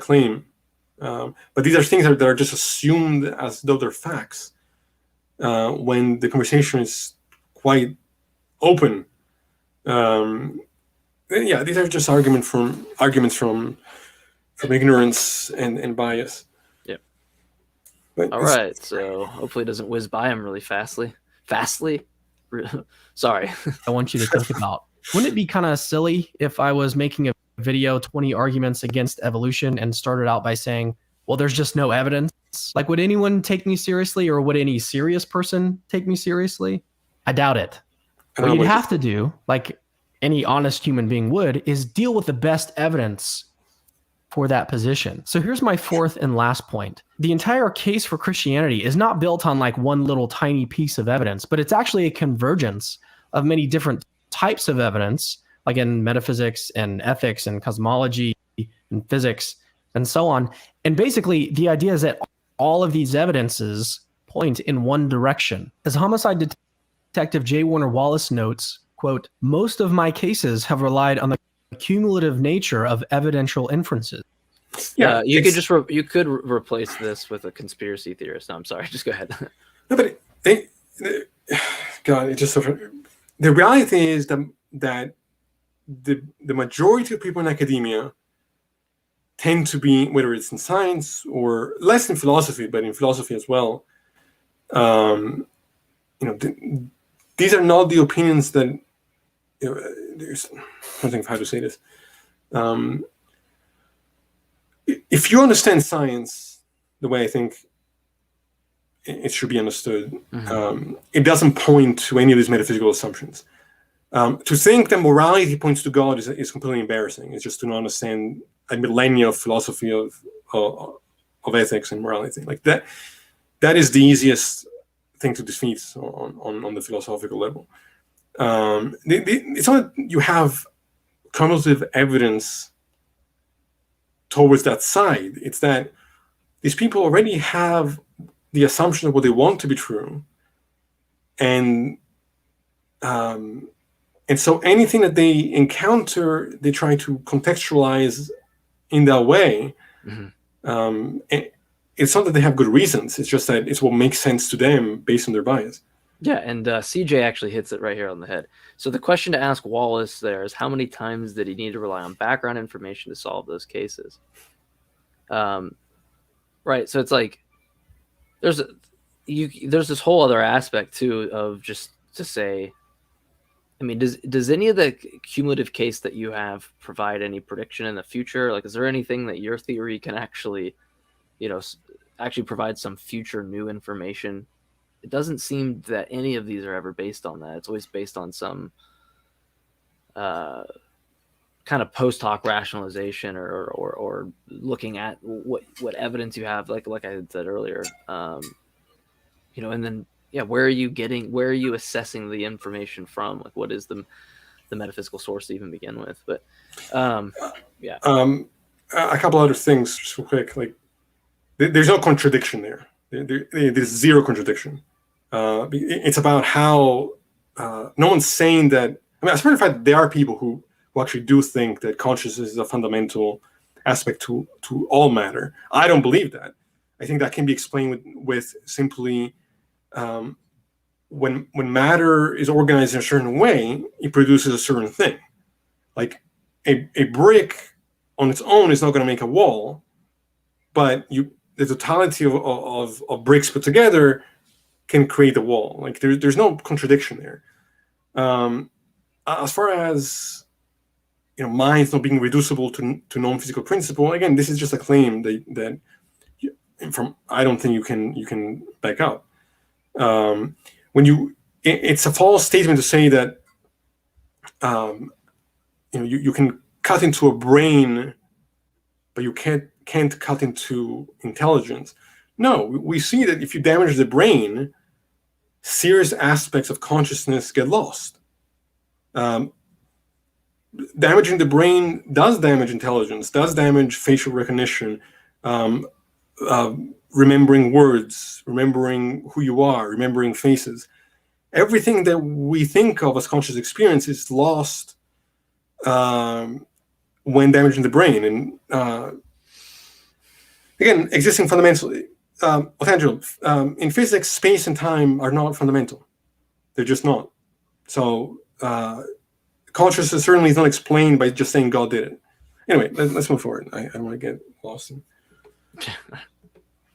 claim, but these are things that are just assumed as though they're facts when the conversation is quite open. Yeah, these are just arguments from ignorance and bias. Yeah. But all right. So hopefully it doesn't whiz by him really fastly. Sorry. I want you to think about, wouldn't it be kind of silly if I was making a video, 20 arguments against evolution, and started out by saying, well, there's just no evidence? Like, would anyone take me seriously, or would any serious person take me seriously? I doubt it. What you'd have to do, like any honest human being would, is deal with the best evidence for that position. So here's my fourth and last point. The entire case for Christianity is not built on like one little tiny piece of evidence, but it's actually a convergence of many different types of evidence, like in metaphysics and ethics and cosmology and physics and so on. And basically the idea is that all of these evidences point in one direction. As homicide detective J. Warner Wallace notes, quote, most of my cases have relied on the cumulative nature of evidential inferences. Yeah, you could replace this with a conspiracy theorist. No, I'm sorry. Just go ahead. No, but God, it just the reality is that the majority of people in academia tend to be, whether it's in science or less in philosophy, but in philosophy as well. These are not the opinions that. There's, I don't think how to say this. Um, if you understand science the way I think it should be understood, it doesn't point to any of these metaphysical assumptions. To think that morality points to God is completely embarrassing. It's just to not understand a millennia of philosophy of ethics and morality. Like that is the easiest thing to defeat on the philosophical level. It's not that you have cumulative evidence towards that side. It's that these people already have the assumption of what they want to be true, and so anything that they encounter, they try to contextualize in that way. It's not that they have good reasons. It's just that it's what makes sense to them based on their bias. Yeah, and CJ actually hits it right here on the head. So the question to ask Wallace there is, how many times did he need to rely on background information to solve those cases? Right, so it's like there's this whole other aspect too of just to say, I mean, does any of the cumulative case that you have provide any prediction in the future? Like, is there anything that your theory can actually, actually provide some future new information? It doesn't seem that any of these are ever based on that. It's always based on some kind of post hoc rationalization or looking at what evidence you have, like I had said earlier, and then where are you assessing the information from? Like, what is the metaphysical source to even begin with? But a couple other things just real quick. Like, there's no contradiction there. There's zero contradiction. It's about how no one's saying that. I mean, as a matter of fact, there are people who actually do think that consciousness is a fundamental aspect to all matter. I don't believe that. I think that can be explained with simply when matter is organized in a certain way, it produces a certain thing. Like a brick on its own is not going to make a wall, but the totality of bricks put together can create a wall. Like there's no contradiction there. As far as minds not being reducible to non-physical principle, again, this is just a claim that I don't think you can back up. It's a false statement to say that you can cut into a brain, but you can't cut into intelligence. No, we see that if you damage the brain, serious aspects of consciousness get lost. Damaging the brain does damage intelligence, does damage facial recognition, remembering words, remembering who you are, remembering faces. Everything that we think of as conscious experience is lost when damaging the brain. And again, existing fundamentally, in physics, space and time are not fundamental. They're just not. So consciousness certainly is not explained by just saying God did it. Anyway, let's move forward. I don't want to get lost.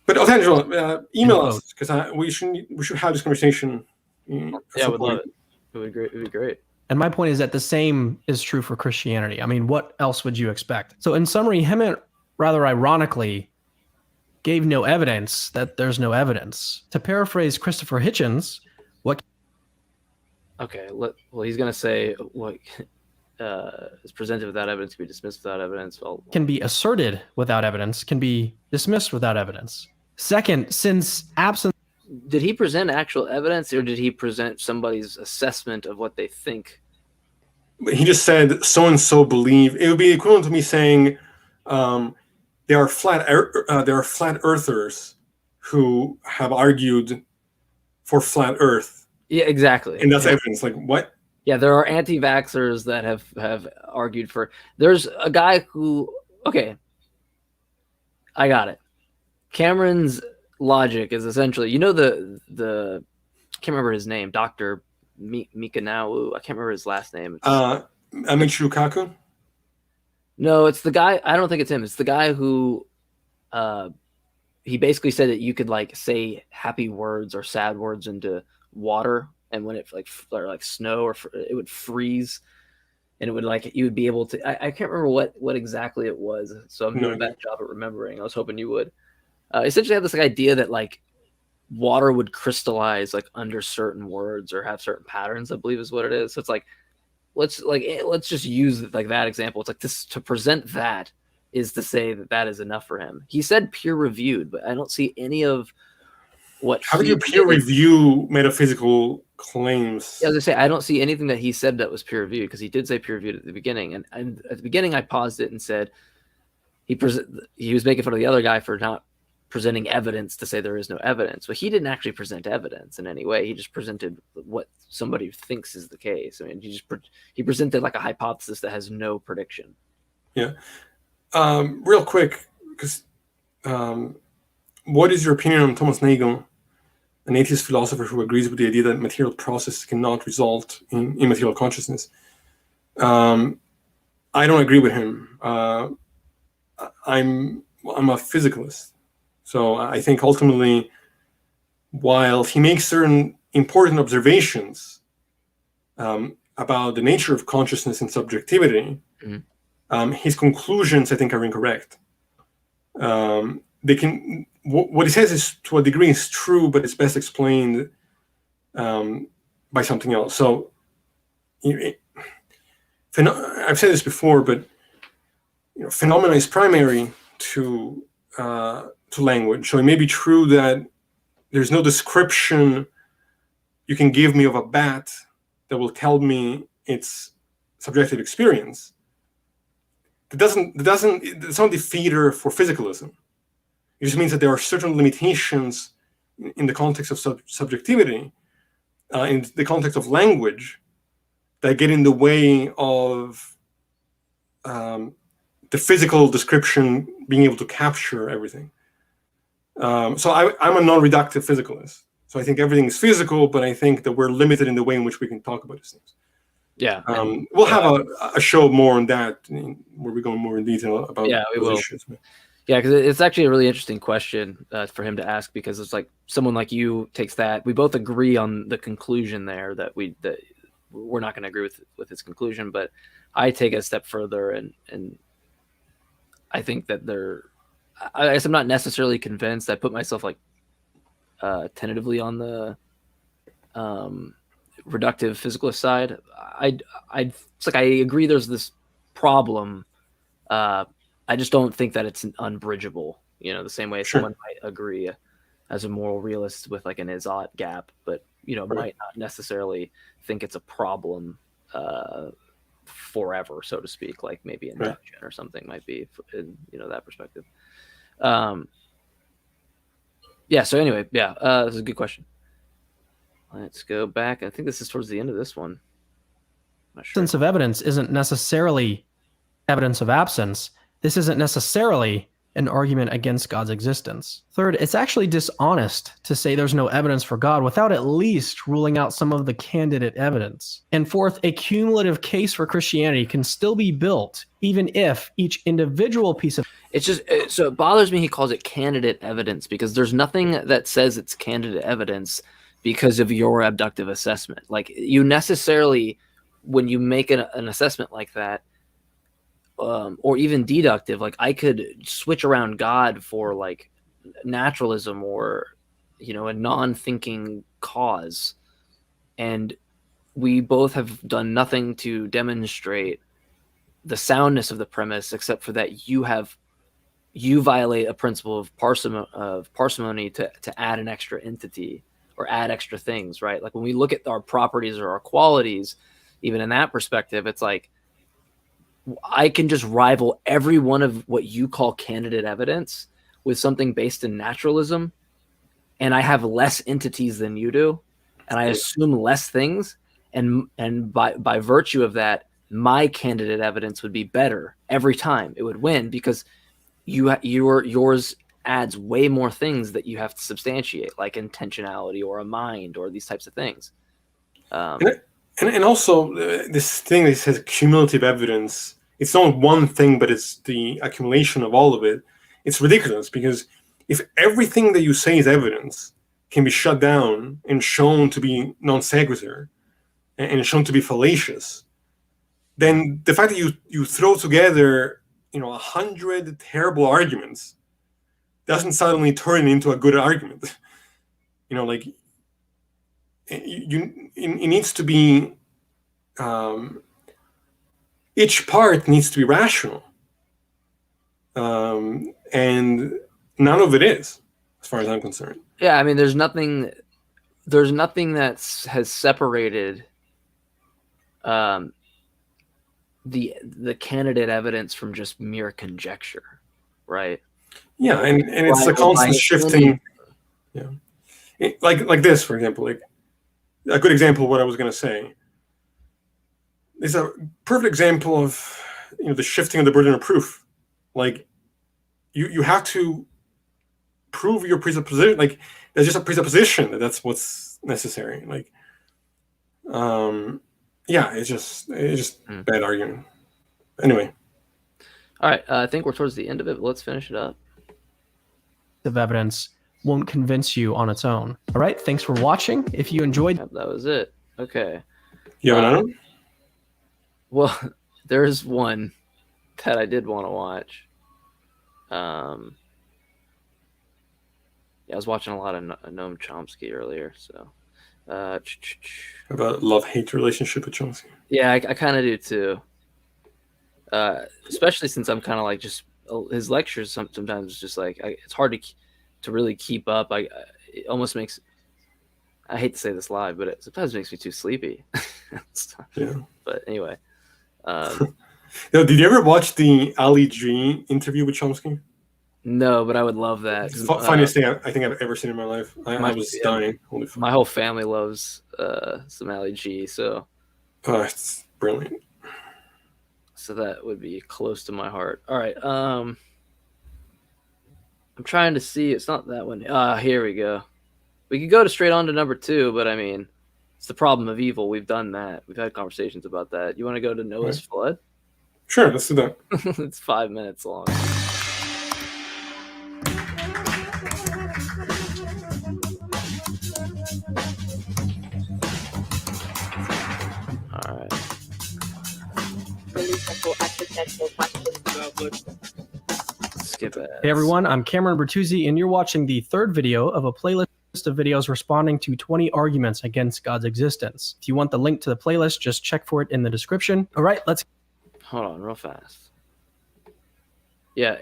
But Otangelo, email us because we should have this conversation. Yeah, I would love it. It would be great. And my point is that the same is true for Christianity. I mean, what else would you expect? So in summary, Hemant, rather ironically, gave no evidence that there's no evidence. To paraphrase Christopher Hitchens, what... Okay, well, he's going to say what is presented without evidence can be dismissed without evidence. Can be asserted without evidence, can be dismissed without evidence. Second, since absence... Did he present actual evidence, or did he present somebody's assessment of what they think? He just said so-and-so believe. It would be equivalent to me saying there are flat earthers who have argued for flat Earth. Yeah, exactly. And that's evidence. Like, what? Yeah, there are anti-vaxxers that have argued for... There's a guy who... Okay, I got it. Cameron's logic is essentially, the I can't remember his name, Dr. Mikanawu. I can't remember his last name. Amichu Kaku? No, it's the guy. I don't think it's him. It's the guy who he basically said that you could say happy words or sad words into water, and when it like snow or it would freeze. and it would like you would be able to. I can't remember what exactly it was, so I'm doing a bad job at remembering. I was hoping you would. Essentially, have this like, idea that like water would crystallize like under certain words or have certain patterns. I believe is what it is. So it's like let's just use like that example. It's like this to present that is to say that is enough for him. He said peer reviewed, but I don't see any of what. How would you peer review metaphysical claims? Yeah, I was gonna say I don't see anything that he said that was peer reviewed, because he did say peer reviewed at the beginning, and at the beginning I paused it and said he was making fun of the other guy for not presenting evidence to say there is no evidence, but he didn't actually present evidence in any way. He just presented what somebody thinks is the case. I mean, he presented like a hypothesis that has no prediction. Yeah. Real quick, because what is your opinion on Thomas Nagel, an atheist philosopher who agrees with the idea that material processes cannot result in immaterial consciousness? I don't agree with him. I'm a physicalist, so I think ultimately, while he makes certain important observations about the nature of consciousness and subjectivity, his conclusions, I think, are incorrect. What he says is, to a degree, is true, but it's best explained by something else. So, I've said this before, but phenomena is primary to language. So it may be true that there's no description you can give me of a bat that will tell me its subjective experience. It's not the feeder for physicalism. It just means that there are certain limitations in the context of subjectivity, in the context of language, that get in the way of the physical description being able to capture everything. So I'm a non-reductive physicalist. So I think everything is physical, but I think that we're limited in the way in which we can talk about these things. Yeah. We'll have a show more on that, where we go more in detail about those issues. Yeah, because it's actually a really interesting question for him to ask, because it's like someone like you takes that. We both agree on the conclusion there that we're not going to agree with his conclusion, but I take it a step further, and I think that I guess I'm not necessarily convinced. I put myself like tentatively on the reductive physicalist side. It's like I agree there's this problem. I just don't think that it's unbridgeable, the same way someone might agree as a moral realist with like an Izzat gap, but might not necessarily think it's a problem forever, so to speak, like maybe induction or something might be in that perspective. So anyway, this is a good question. Let's go back. I think this is towards the end of this one. Absence of evidence isn't necessarily evidence of absence. This isn't necessarily an argument against God's existence. Third, it's actually dishonest to say there's no evidence for God without at least ruling out some of the candidate evidence. And fourth, a cumulative case for Christianity can still be built even if each individual piece of... It's just, so it bothers me he calls it candidate evidence, because there's nothing that says it's candidate evidence because of your abductive assessment. Like, you necessarily, when you make an assessment like that, or even deductive, like I could switch around God for like naturalism or a non-thinking cause, and we both have done nothing to demonstrate the soundness of the premise, except for that you violate a principle of parsimony to add an extra entity or add extra things, right? Like when we look at our properties or our qualities, even in that perspective, it's like I can just rival every one of what you call candidate evidence with something based in naturalism, and I have less entities than you do, and I assume less things, and by virtue of that, my candidate evidence would be better every time. It would win because yours adds way more things that you have to substantiate, like intentionality or a mind or these types of things. And also this thing that says cumulative evidence, it's not one thing, but it's the accumulation of all of it. It's ridiculous, because if everything that you say is evidence can be shut down and shown to be non sequitur and shown to be fallacious, then the fact that you throw together 100 terrible arguments doesn't suddenly turn it into a good argument. Like it needs to be, each part needs to be rational, and none of it is, as far as I'm concerned. Yeah, I mean, there's nothing that has separated the candidate evidence from just mere conjecture, right? Yeah, and it's a constant shifting. Yeah, like this, for example, like a good example of what I was going to say is a perfect example of the shifting of the burden of proof. Like you have to prove your presupposition. Like there's just a presupposition that's what's necessary. Like yeah, it's just bad argument. Anyway. All right, I think we're towards the end of it, but let's finish it up. Of evidence won't convince you on its own. All right, thanks for watching. If you enjoyed, Yep, that was it. Okay. You have another one? Well, there's one that I did want to watch. Yeah, I was watching a lot of Noam Chomsky earlier, so. About love-hate relationship with Chomsky. Yeah, I kind of do too. Especially since I'm kind of like just his lectures. Sometimes it's just like it's hard to really keep up. It almost makes. I hate to say this live, but it sometimes makes me too sleepy. Yeah. But anyway. Did you ever watch the Ali G interview with Chomsky? No, but I would love that. Funniest thing I think I've ever seen in my life. I was dying. Holy fuck. My whole family loves some Ali G, so. Oh, it's brilliant. So that would be close to my heart. All right. I'm trying to see. It's not that one. Here we go. We could go straight on to number 2, but I mean, it's the problem of evil. We've done that. We've had conversations about that. You want to go to Noah's flood? Sure, let's do that. It's 5 minutes long. All right. Skip it. Hey everyone, I'm Cameron Bertuzzi, and you're watching the third video of a playlist of videos responding to 20 arguments against God's existence. If you want the link to the playlist, just check for it in the description. All right, let's... Hold on, real fast. Yeah,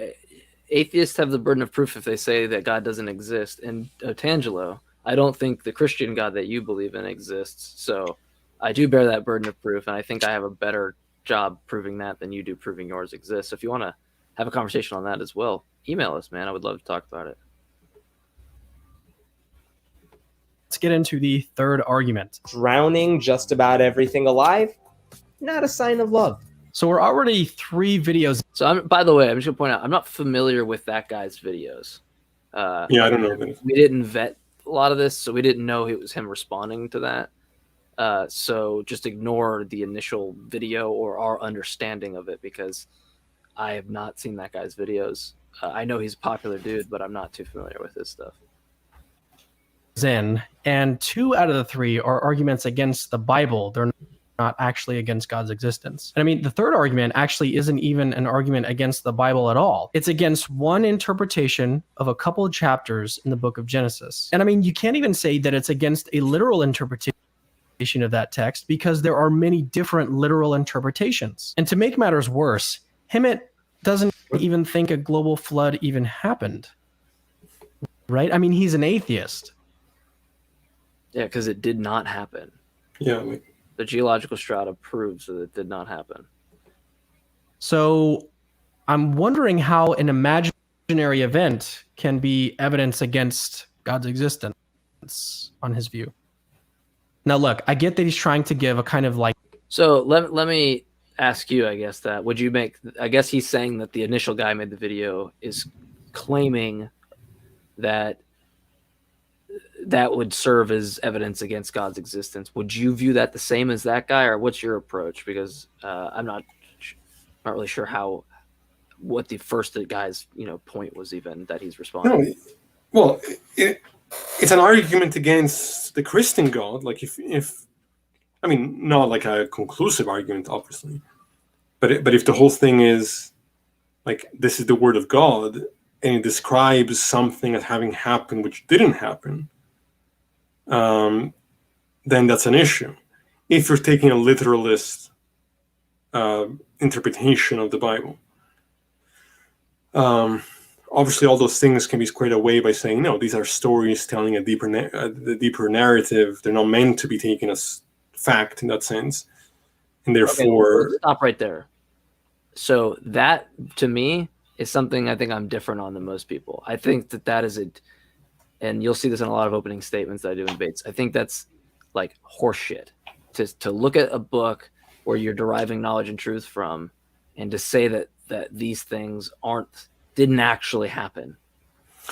atheists have the burden of proof if they say that God doesn't exist. And Tangelo, I don't think the Christian God that you believe in exists. So I do bear that burden of proof, and I think I have a better job proving that than you do proving yours exists. So if you want to have a conversation on that as well, email us, man. I would love to talk about it. Let's get into the third argument. Drowning just about everything alive, not a sign of love. So we're already 3 videos. So by the way, I'm just gonna point out, I'm not familiar with that guy's videos. Yeah, I don't know. We didn't vet a lot of this, so we didn't know it was him responding to that. So just ignore the initial video or our understanding of it, because I have not seen that guy's videos. I know he's a popular dude, but I'm not too familiar with his stuff. In, and 2 out of the 3 are arguments against the Bible. They're not actually against God's existence. And I mean, the third argument actually isn't even an argument against the Bible at all. It's against one interpretation of a couple of chapters in the book of Genesis. And I mean, you can't even say that it's against a literal interpretation of that text, because there are many different literal interpretations. And to make matters worse, Hemant doesn't even think a global flood even happened. Right? I mean, he's an atheist. Yeah, because it did not happen. Yeah, the geological strata proves that it did not happen. So I'm wondering how an imaginary event can be evidence against God's existence on his view. Now, look, I get that he's trying to give a kind of like... So let me ask you, I guess, that would you make... I guess he's saying that the initial guy made the video is claiming that would serve as evidence against God's existence. Would you view that the same as that guy, or what's your approach? Because I'm not really sure what the first guy's point was even that he's responding. No, well, it's an argument against the Christian God. Like if I mean, not like a conclusive argument, obviously, But if the whole thing is like this is the word of God and it describes something as having happened which didn't happen, then that's an issue. If you're taking a literalist interpretation of the Bible, obviously all those things can be squared away by saying no, these are stories telling a deeper narrative. They're not meant to be taken as fact in that sense, and therefore let's stop right there. So that to me is something I think I'm different on than most people. I think that is it, and you'll see this in a lot of opening statements that I do in debates. I think that's like horseshit to look at a book where you're deriving knowledge and truth from, and to say that these things didn't actually happen.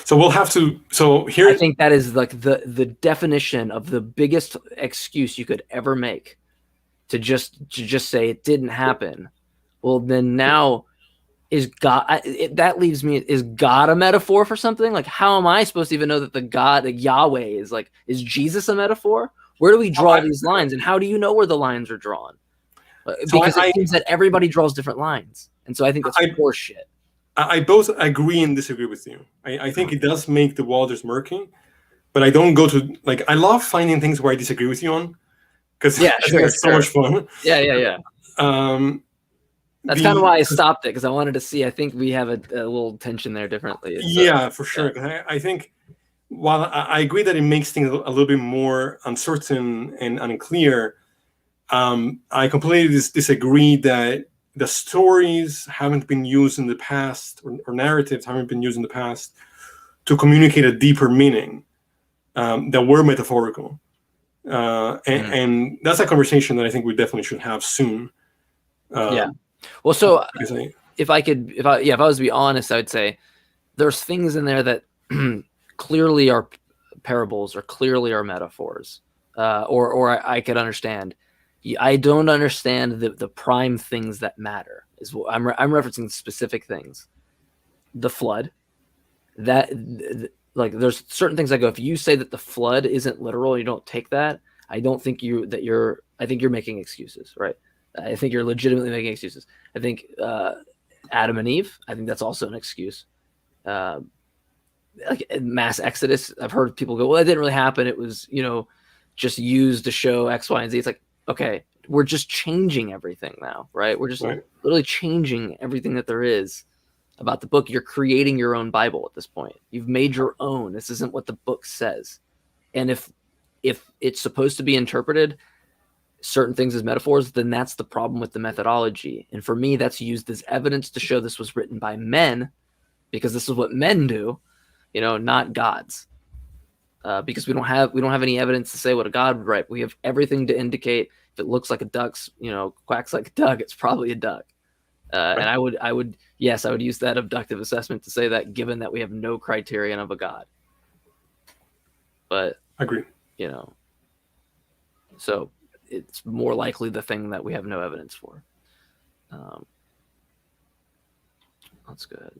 So we'll have to. So here, I think that is like the definition of the biggest excuse you could ever make to just say it didn't happen. Well, then now is God? That leaves me. Is God a metaphor for something? Like, how am I supposed to even know that the God, like Yahweh, is Jesus a metaphor? Where do we draw these lines, and how do you know where the lines are drawn? Because it seems that everybody draws different lines, and so I think that's horseshit. I both agree and disagree with you. I think it does make the waters murky, but I don't go to like. I love finding things where I disagree with you on, because it's so much fun. Yeah. That's kind of why I stopped it, because I wanted to see. I think we have a little tension there differently. For sure. Yeah. I think while I agree that it makes things a little bit more uncertain and unclear, I completely disagree that the stories haven't been used in the past, or narratives haven't been used in the past to communicate a deeper meaning that were metaphorical. And that's a conversation that I think we definitely should have soon. Well, so if I was to be honest, I would say there's things in there that clearly are parables or clearly are metaphors, or I could understand. I don't understand the prime things that matter. Is what I'm referencing specific things. The flood, like there's certain things I go. If you say that the flood isn't literal, you don't take that. I don't think I think you're making excuses, right? I think you're legitimately making excuses. I think Adam and Eve, I think that's also an excuse. Like mass exodus, I've heard people go, well, that didn't really happen. It was, just used to show X, Y, and Z. It's like, okay, we're just changing everything now, right? We're just literally changing everything that there is about the book. You're creating your own Bible at this point. You've made your own. This isn't what the book says. And if it's supposed to be interpreted certain things as metaphors, then that's the problem with the methodology. And for me, that's used as evidence to show this was written by men, because this is what men do, not gods. Because we don't have any evidence to say what a god would write. We have everything to indicate if it looks like a duck's, quacks like a duck, it's probably a duck. And I would use that abductive assessment to say that, given that we have no criterion of a god. But agree. So it's more likely the thing that we have no evidence for. Let's go ahead.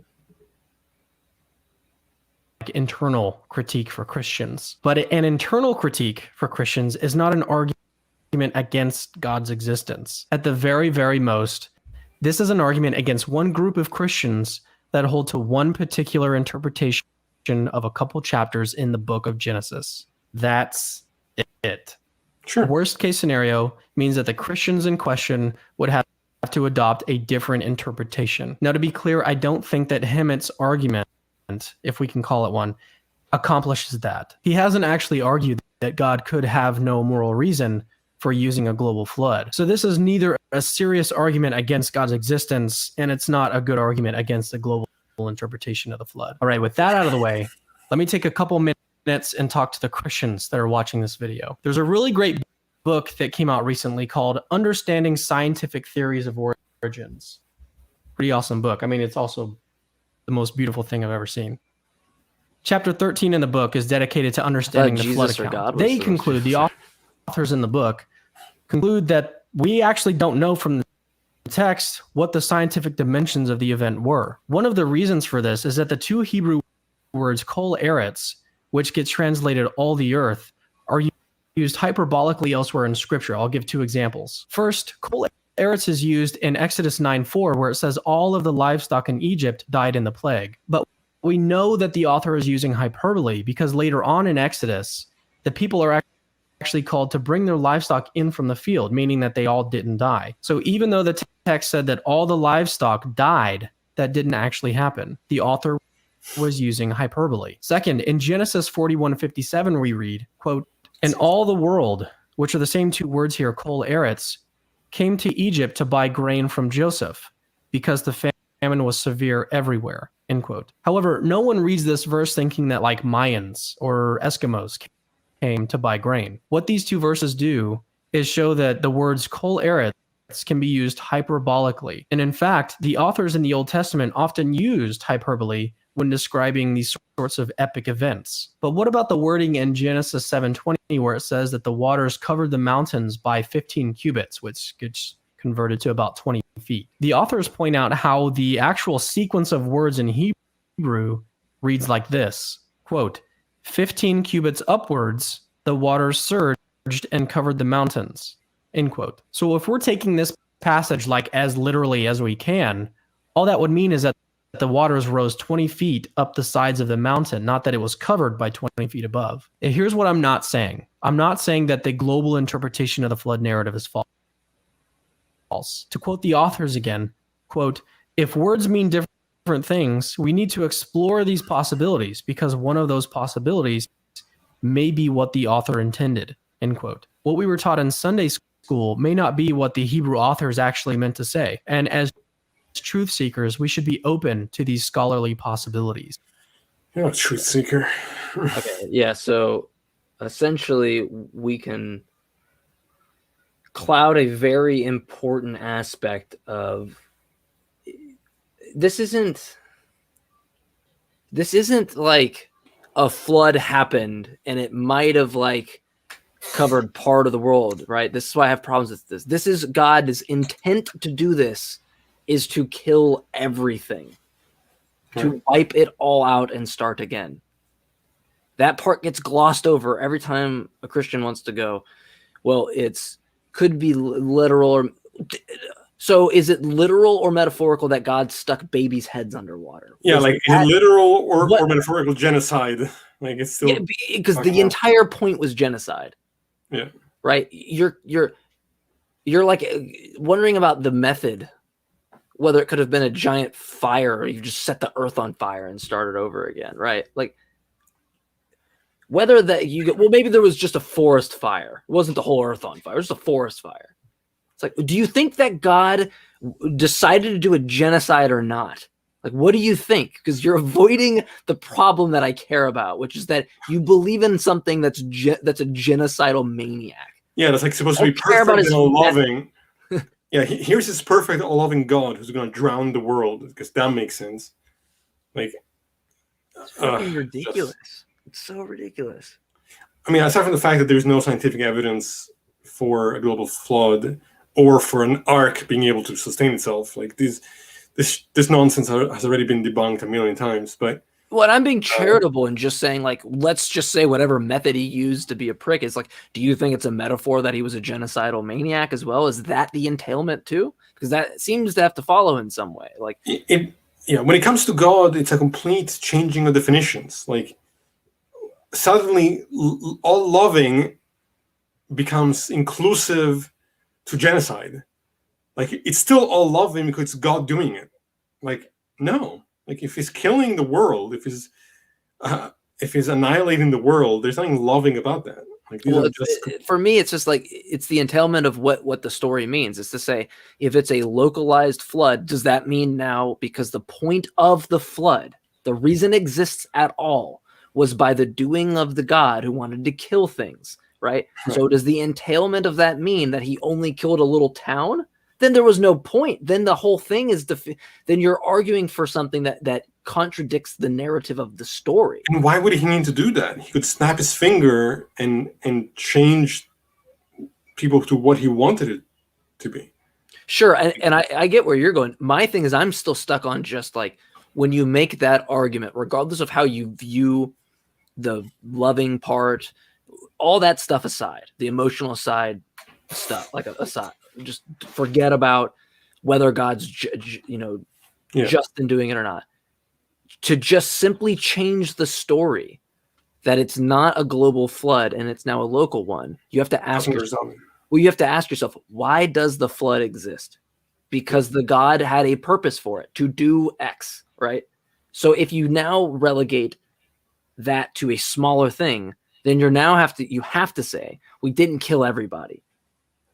Internal critique for Christians, but an internal critique for Christians is not an argument against God's existence. At the very, very most, this is an argument against one group of Christians that hold to one particular interpretation of a couple chapters in the book of Genesis. That's it. Sure. Worst case scenario means that the Christians in question would have to adopt a different interpretation. Now, to be clear, I don't think that Hemmett's argument, if we can call it one, accomplishes that. He hasn't actually argued that God could have no moral reason for using a global flood. So this is neither a serious argument against God's existence, and it's not a good argument against the global interpretation of the flood. All right, with that out of the way, let me take a couple minutes and talk to the Christians that are watching this video. There's a really great book that came out recently called Understanding Scientific Theories of Origins. Pretty awesome book. I mean, it's also the most beautiful thing I've ever seen. Chapter 13 in the book is dedicated to understanding the flood account. They conclude, the authors in the book conclude that we actually don't know from the text what the scientific dimensions of the event were. One of the reasons for this is that the two Hebrew words kol eretz, which gets translated all the earth, are used hyperbolically elsewhere in Scripture. I'll give two examples. First, kol eretz is used in Exodus 9:4, where it says all of the livestock in Egypt died in the plague. But we know that the author is using hyperbole because later on in Exodus, the people are actually called to bring their livestock in from the field, meaning that they all didn't die. So even though the text said that all the livestock died, that didn't actually happen. The author was using hyperbole. Second, in Genesis 41:57, we read, quote, "And all the world," which are the same two words here, kol eretz, "came to Egypt to buy grain from Joseph, because the famine was severe everywhere," end quote. However, no one reads this verse thinking that like Mayans or Eskimos came to buy grain. What these two verses do is show that the words kol eretz can be used hyperbolically. And in fact, the authors in the Old Testament often used hyperbole when describing these sorts of epic events. But what about the wording in Genesis 7:20 where it says that the waters covered the mountains by 15 cubits, which gets converted to about 20 feet? The authors point out how the actual sequence of words in Hebrew reads like this, quote, 15 cubits upwards, the waters surged and covered the mountains, end quote. So if we're taking this passage like as literally as we can, all that would mean is that the waters rose 20 feet up the sides of the mountain, not that it was covered by 20 feet above. And here's what I'm not saying. I'm not saying that the global interpretation of the flood narrative is false. To quote the authors again, quote, "If words mean different things, we need to explore these possibilities because one of those possibilities may be what the author intended," end quote. What we were taught in Sunday school may not be what the Hebrew authors actually meant to say. And as truth seekers, we should be open to these scholarly possibilities. You're a truth seeker. Okay, yeah, so essentially we can cloud a very important aspect of this isn't like a flood happened and it might have like covered part of the world, right? This is why I have problems with this. This is God's intent to do this is to kill everything, to wipe it all out and start again. That part gets glossed over every time a Christian wants to go, well, it's could be literal or so is it literal or metaphorical that God stuck babies' heads underwater? Yeah, like that, literal or metaphorical genocide. Like it's still because the entire point was genocide. Yeah. Right? You're like wondering about the method, whether it could have been a giant fire or you just set the earth on fire and started over again, right? Like whether that maybe there was just a forest fire. It wasn't the whole earth on fire. It was just a forest fire. It's like, do you think that God decided to do a genocide or not? Like, what do you think? Because you're avoiding the problem that I care about, which is that you believe in something that's a genocidal maniac. Yeah, that's like supposed to be perfect and all-loving. Yeah, here's this perfect, all-loving God who's going to drown the world, because that makes sense. Like, it's fucking ridiculous. It's so ridiculous. I mean, aside from the fact that there's no scientific evidence for a global flood or for an ark being able to sustain itself, like this nonsense has already been debunked a million times. But well, I'm being charitable and just saying, like, let's just say whatever method he used to be a prick is like, do you think it's a metaphor that he was a genocidal maniac as well? Is that the entailment too? Because that seems to have to follow in some way. Like, when it comes to God, it's a complete changing of definitions. Like, suddenly, all loving becomes inclusive to genocide. Like, it's still all loving because it's God doing it. Like, no. Like, if he's killing the world, if he's annihilating the world, there's nothing loving about that. Like, for me, it's just like it's the entailment of what the story means. It's to say, if it's a localized flood, does that mean now because the point of the flood, the reason it exists at all, was by the doing of the God who wanted to kill things, right? So does the entailment of that mean that he only killed a little town? Then there was no point. Then the whole thing is then you're arguing for something that contradicts the narrative of the story. And why would he need to do that? He could snap his finger and change people to what he wanted it to be. Sure, and I get where you're going. My thing is I'm still stuck on just like when you make that argument, regardless of how you view the loving part, all that stuff aside, the emotional side stuff, like aside. just forget about whether God's Yeah. just in doing it or not. To just simply change the story that it's not a global flood and it's now a local one, you have to ask yourself, why does the flood exist? Because the God had a purpose for it, to do X, right? So if you now relegate that to a smaller thing, then you have to say, we didn't kill everybody.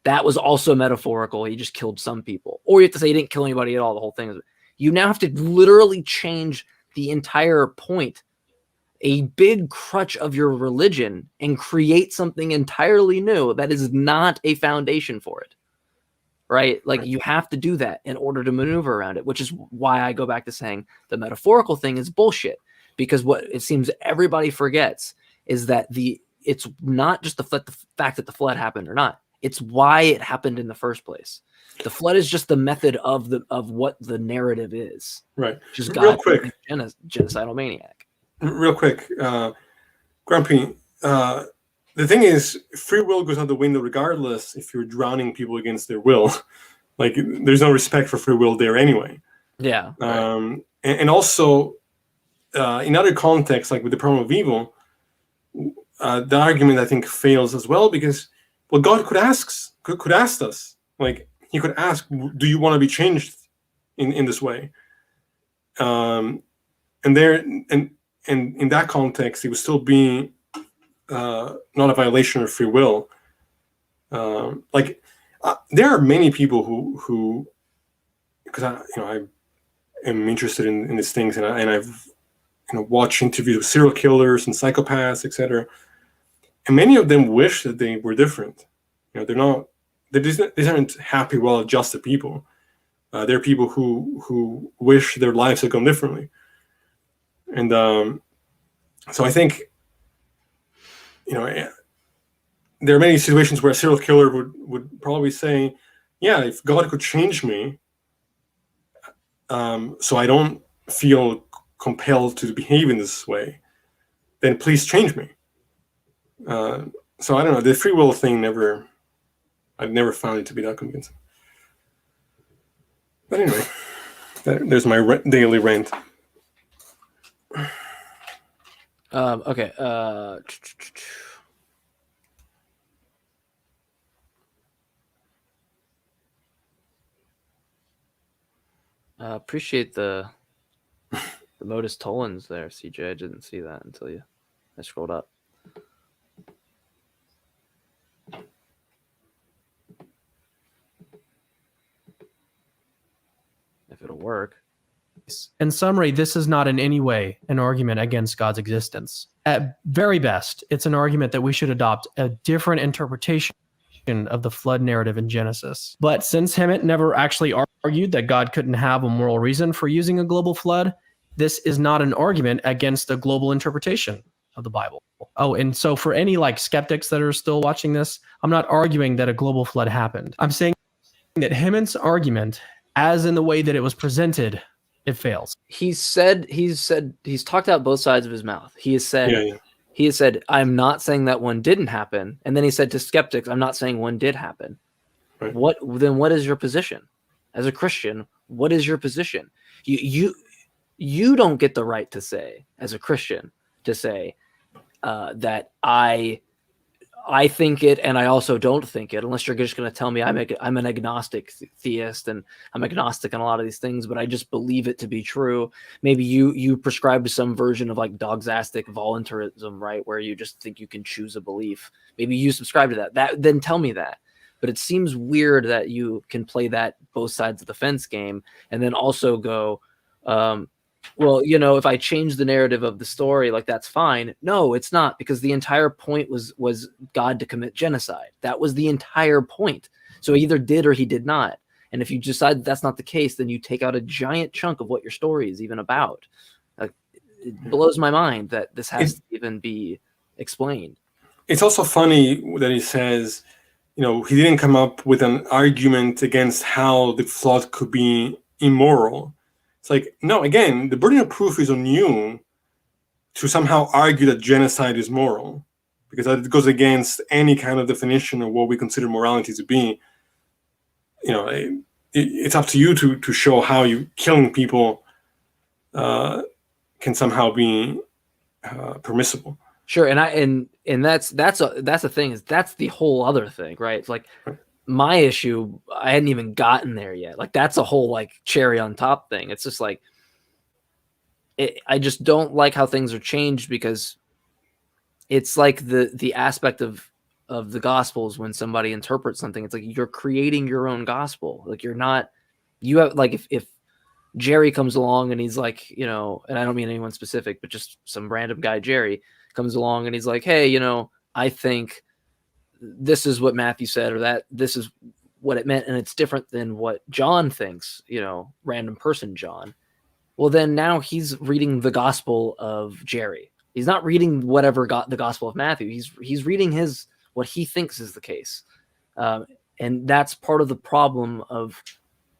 That was also metaphorical. He just killed some people. Or you have to say he didn't kill anybody at all. The whole thing. You now have to literally change the entire point, a big crutch of your religion, and create something entirely new that is not a foundation for it. Right? Like you have to do that in order to maneuver around it, which is why I go back to saying the metaphorical thing is bullshit. Because what it seems everybody forgets is that it's not just the fact that the flood happened or not. It's why it happened in the first place. The flood is just the method of what the narrative is. Right. Just Real God quick. Genocidal maniac. Real quick, Grumpy. The thing is, free will goes out the window regardless if you're drowning people against their will. Like, there's no respect for free will there anyway. Yeah. Right. And also, in other contexts, like with the problem of evil, the argument I think fails as well because, well, God could ask us, like he could ask, do you want to be changed in this way? And in that context, it would still be not a violation of free will. There are many people who because I am interested in these things, and I've watched interviews with serial killers and psychopaths, etc. And many of them wish that they were different. These aren't happy, well-adjusted people. They're people who wish their lives had gone differently. And so I think, there are many situations where a serial killer would probably say, yeah, if God could change me, so I don't feel compelled to behave in this way, then please change me. So I don't know, the free will thing I've never found it to be that convincing. But anyway, there's my daily rant. Okay. Appreciate the modus tollens there, CJ. I didn't see that until I scrolled up. If it'll work. In summary, this is not in any way an argument against God's existence. At very best, it's an argument that we should adopt a different interpretation of the flood narrative in Genesis. But since Hammett never actually argued that God couldn't have a moral reason for using a global flood, this is not an argument against a global interpretation of the Bible. Oh, and so for any skeptics that are still watching this, I'm not arguing that a global flood happened. I'm saying that Hammett's argument, as in the way that it was presented, it fails. He's talked out both sides of his mouth. He has said, I'm not saying that one didn't happen. And then he said to skeptics, I'm not saying one did happen. Right. What is your position? As a Christian, what is your position? You don't get the right to say, as a Christian, to say that I think it and I also don't think it, unless you're just going to tell me I'm an agnostic theist and I'm agnostic on a lot of these things, but I just believe it to be true. Maybe you prescribe to some version of dogmastic voluntarism, right, where you just think you can choose a belief. Maybe you subscribe to that. Then tell me that. But it seems weird that you can play that both sides of the fence game and then also go, well, if I change the narrative of the story, that's fine. No, it's not, because the entire point was God to commit genocide. That was the entire point. So he either did or he did not. And if you decide that's not the case, then you take out a giant chunk of what your story is even about. It blows my mind that this has to even be explained. It's also funny that he says, he didn't come up with an argument against how the flood could be immoral. It's no, again, the burden of proof is on you to somehow argue that genocide is moral, because that goes against any kind of definition of what we consider morality to be. it's up to you to show how you killing people can somehow be permissible. Sure, and that's the thing, is that's the whole other thing, right? It's like my issue, I hadn't even gotten there yet. Like that's a whole like cherry on top thing. It's just like I just don't like how things are changed, because it's like the aspect of the gospels, when somebody interprets something, it's like you're creating your own gospel. Like you have like if Jerry comes along and he's like, and I don't mean anyone specific, but just some random guy, Jerry, comes along and he's like, hey, I think this is what Matthew said, or that this is what it meant, and it's different than what John thinks, random person John. Well, then now he's reading the gospel of Jerry. He's not reading whatever got the gospel of Matthew. He's reading what he thinks is the case. And that's part of the problem of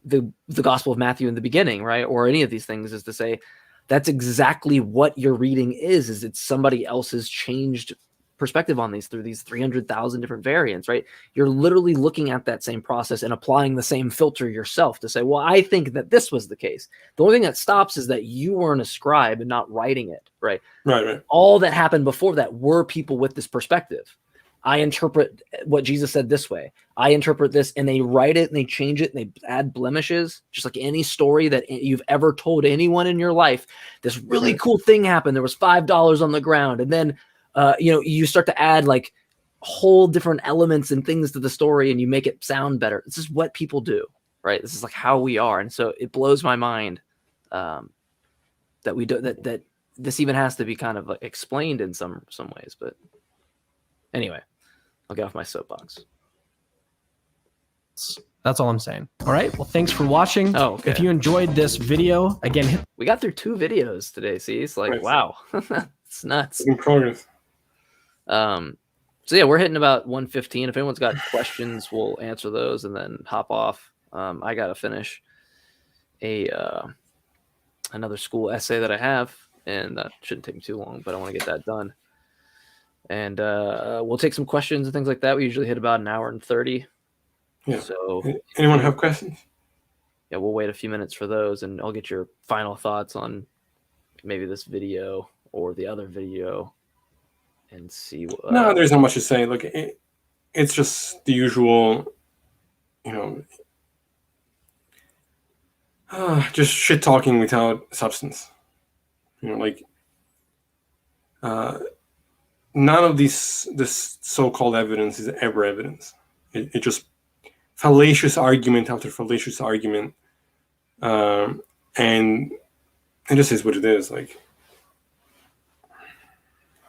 the gospel of Matthew in the beginning, right? Or any of these things, is to say that's exactly what your reading is it's somebody else's changed perspective on these through these 300,000 different variants, right? You're literally looking at that same process and applying the same filter yourself to say, well, I think that this was the case. The only thing that stops is that you weren't a scribe and not writing it, right? Right. All that happened before that were people with this perspective. I interpret what Jesus said this way. I interpret this, and they write it and they change it and they add blemishes, just like any story that you've ever told anyone in your life. This really cool thing happened. There was $5 on the ground. And then, you start to add like whole different elements and things to the story, and you make it sound better. This is what people do, right? This is like how we are. And so it blows my mind that we do that this even has to be kind of like explained in some ways. But anyway, I'll get off my soapbox. That's all I'm saying. All right. Well, thanks for watching. Oh, okay. If you enjoyed this video, again, we got through 2 videos today. See, it's like, wow, it's nuts. In progress. So yeah, we're hitting about 1:15. If anyone's got questions, we'll answer those and then hop off. I got to finish another school essay that I have, and that shouldn't take me too long, but I want to get that done. And we'll take some questions and things like that. We usually hit about 1:30. Yeah. So anyone have questions? Yeah, we'll wait a few minutes for those, and I'll get your final thoughts on maybe this video or the other video, and see. No, there's not much to say. Look, it's just the usual, just shit talking without substance. None of this so-called evidence is ever evidence. It just fallacious argument after fallacious argument, and it just is what it is. Like,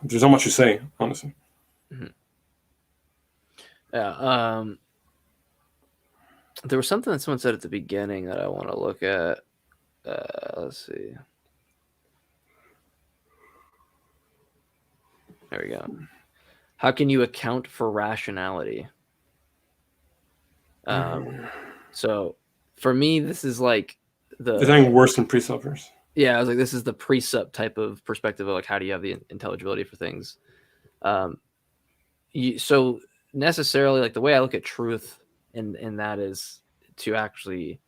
there's not much to say, honestly. Mm-hmm. Yeah. There was something that someone said at the beginning that I want to look at. Let's see. There we go. How can you account for rationality? So for me, this is like There's nothing worse than presuppers. Yeah, I was like, this is the precept type of perspective of like, how do you have the intelligibility for things? So necessarily, like the way I look at truth, and that is to actually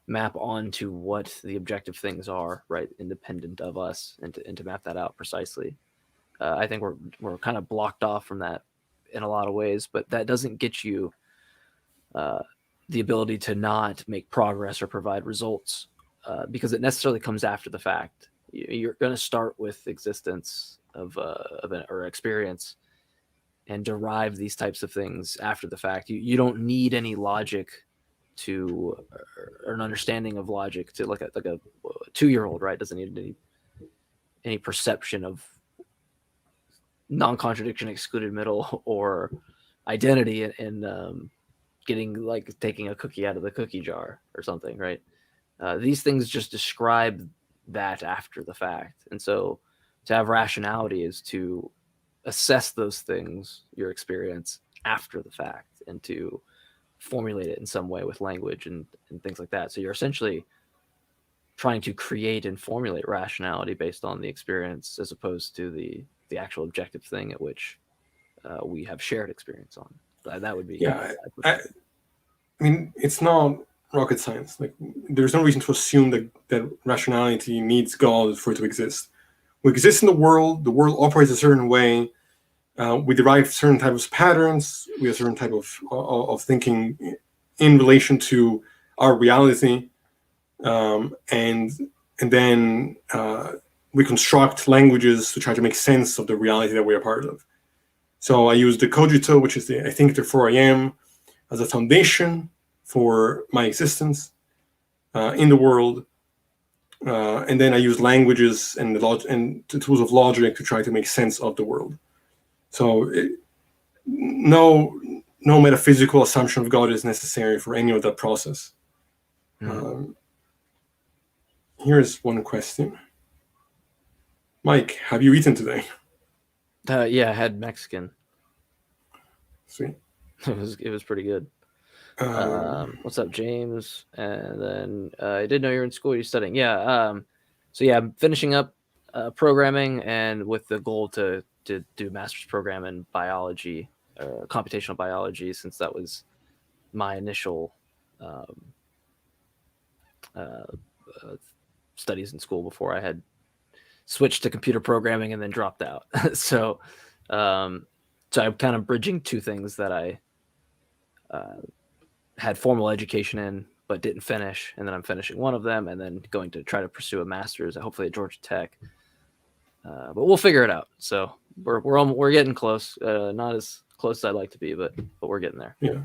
map onto what the objective things are, right, independent of us, and to map that out precisely. I think we're kind of blocked off from that in a lot of ways, but that doesn't get you the ability to not make progress or provide results, because it necessarily comes after the fact. You're going to start with existence of an experience and derive these types of things after the fact. You don't need any logic to, or an understanding of logic to, like a 2-year-old, right? Doesn't need any perception of non-contradiction, excluded middle, or identity in taking a cookie out of the cookie jar or something, right? These things just describe that after the fact. And so to have rationality is to assess those things, your experience, after the fact, and to formulate it in some way with language and things like that. So you're essentially trying to create and formulate rationality based on the experience, as opposed to the actual objective thing at which we have shared experience on. That would be I mean, it's not rocket science. Like, there's no reason to assume that rationality needs God for it to exist. We exist in the world. The world operates a certain way. We derive certain types of patterns. We have a certain type of thinking in relation to our reality, and then we construct languages to try to make sense of the reality that we are part of. So I use the cogito, which is the I think therefore I am, as a foundation for my existence in the world. And then I use languages and the tools of logic to try to make sense of the world. So no metaphysical assumption of God is necessary for any of that process. Here's one question. Mike, have you eaten today? Yeah, I had Mexican. Sweet. It was pretty good. What's up, James? And then I did know you're in school. You're studying. Yeah. So yeah, I'm finishing up programming, and with the goal to do a master's program in biology, computational biology, since that was my initial studies in school before I had switched to computer programming and then dropped out. So I'm kind of bridging two things that I had formal education in but didn't finish, and then I'm finishing one of them and then going to try to pursue a master's, hopefully at Georgia Tech. But we'll figure it out. So we're getting close. Not as close as I'd like to be, but we're getting there. Yeah.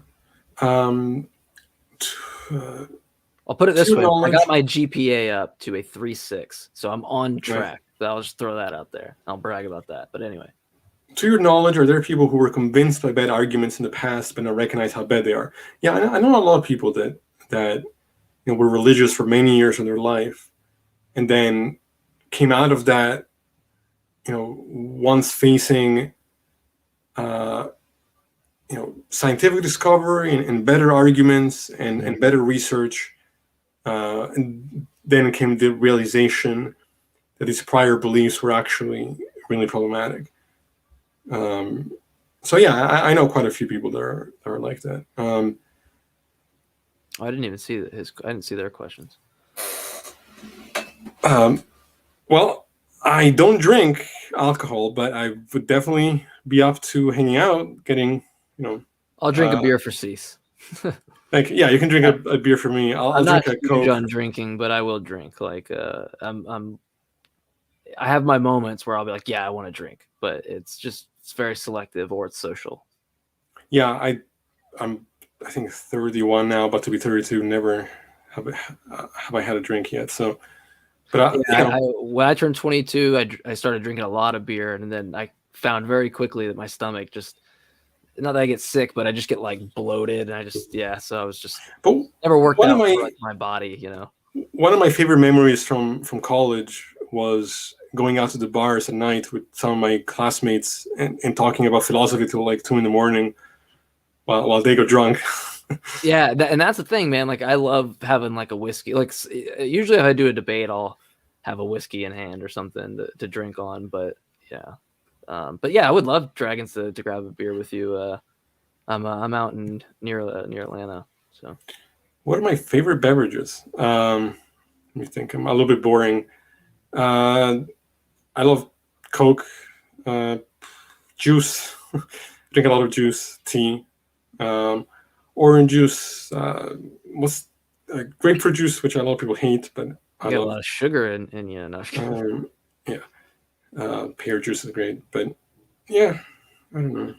I'll put it this way: I got my GPA up to a 3.6, so I'm on track. Right. But I'll just throw that out there. I'll brag about that. But anyway, to your knowledge, are there people who were convinced by bad arguments in the past but not recognize how bad they are? Yeah, I know a lot of people that were religious for many years of their life, and then came out of that, once facing, scientific discovery and better arguments and better research, and then came the realization that these prior beliefs were actually really problematic. So yeah, I know quite a few people that are like that. I didn't even see I didn't see their questions. Well, I don't drink alcohol, but I would definitely be up to hanging out, getting, I'll drink a beer for Cease. Like, yeah, you can drink a beer for me. I'll not drink a huge Coke. on drinking, but I will drink. Like, I have my moments where I'll be like, yeah, I want to drink, but it's very selective, or it's social. Yeah, I'm I think 31 now, but to be 32, never have I had a drink yet. So, but when I turned 22, I started drinking a lot of beer, and then I found very quickly that my stomach just, not that I get sick, but I just get like bloated, and so I was just never worked out for my body, One of my favorite memories from college was going out to the bars at night with some of my classmates and talking about philosophy till like 2 a.m. while they go drunk. Yeah, and that's the thing, man. Like, I love having like a whiskey. Like, usually if I do a debate, I'll have a whiskey in hand or something to drink on. But yeah, I would love, Dragons, to grab a beer with you. I'm out near Atlanta. So, what are my favorite beverages? Let me think. I'm a little bit boring. I love Coke, juice. Drink a lot of juice, tea, orange juice. What's grapefruit juice, which a lot of people hate, but I got love. A lot of sugar in you. Yeah, pear juice is great, but yeah, I don't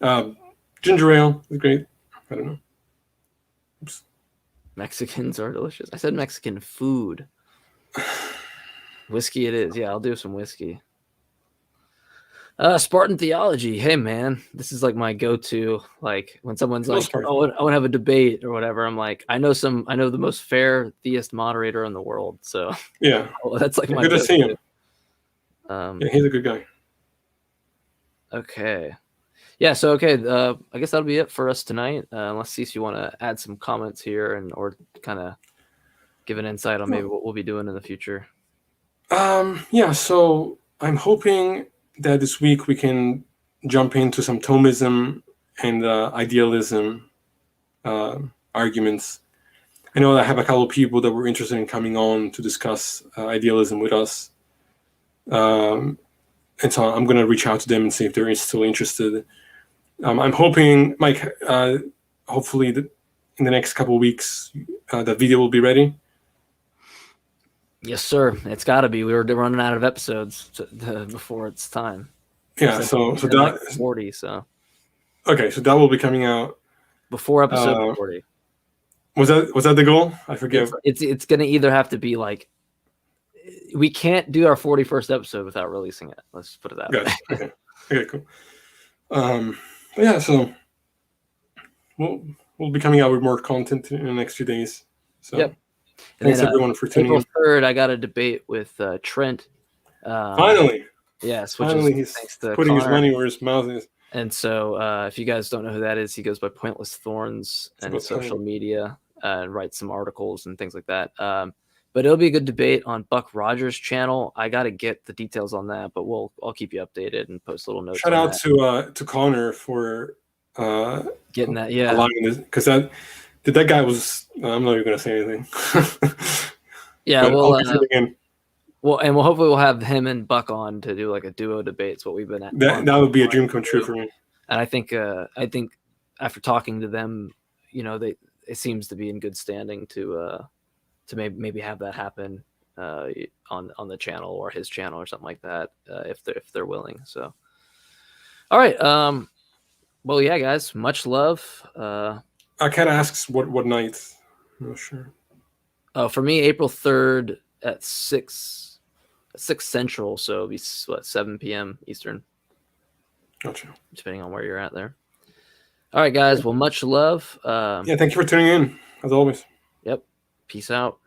know. Ginger ale is great. I don't know. Oops. Mexicans are delicious. I said Mexican food. Whiskey it is. Yeah, I'll do some whiskey. Spartan theology. Hey man, this is like my go-to. Like, when someone's like, I want to have a debate or whatever, I'm like, I know the most fair theist moderator in the world. So yeah, that's like my good to see him. Yeah, he's a good guy. Okay. Yeah, so okay, I guess that'll be it for us tonight. Unless, Cease, you want to add some comments here or kind of give an insight on maybe what we'll be doing in the future. Yeah, so I'm hoping that this week we can jump into some Thomism and idealism arguments. I know I have a couple of people that were interested in coming on to discuss idealism with us. And so I'm going to reach out to them and see if they're still interested. I'm hoping, Mike, hopefully in the next couple of weeks, that video will be ready. Yes, sir. It's got to be. We were running out of episodes before it's time. Yeah, so that like 40. So okay, so that will be coming out before episode 40. Was that the goal? I forget. It's going to either have to be like, we can't do our 41st episode without releasing it. Let's put it that way. Okay, cool. But yeah, so we'll be coming out with more content in the next few days. So yep. Thanks everyone for tuning in. April 3rd, I got a debate with Trent. Finally. Yes. Finally, he's putting his money where his mouth is. And so if you guys don't know who that is, he goes by Pointless Thorns and social media and writes some articles and things like that. But it'll be a good debate on Buck Rogers' channel. I got to get the details on that, but I'll keep you updated and post little notes. Shout out to Connor for getting that. Yeah. Allowing this, because that guy was. I'm not even going to say anything. Yeah. And hopefully we'll have him and Buck on to do like a duo debate. It's what we've been at. That would be a dream come true for me. And I think after talking to them, it seems to be in good standing to maybe have that happen on the channel or his channel or something like that if they're willing. So, all right. Well, yeah, guys, much love. Kat asks what night. I'm not sure. Oh, for me, April 3rd at 6 Central, so it'll be 7 p.m. Eastern. Gotcha. Depending on where you're at there. All right, guys. Well, much love. Yeah, thank you for tuning in, as always. Yep. Peace out.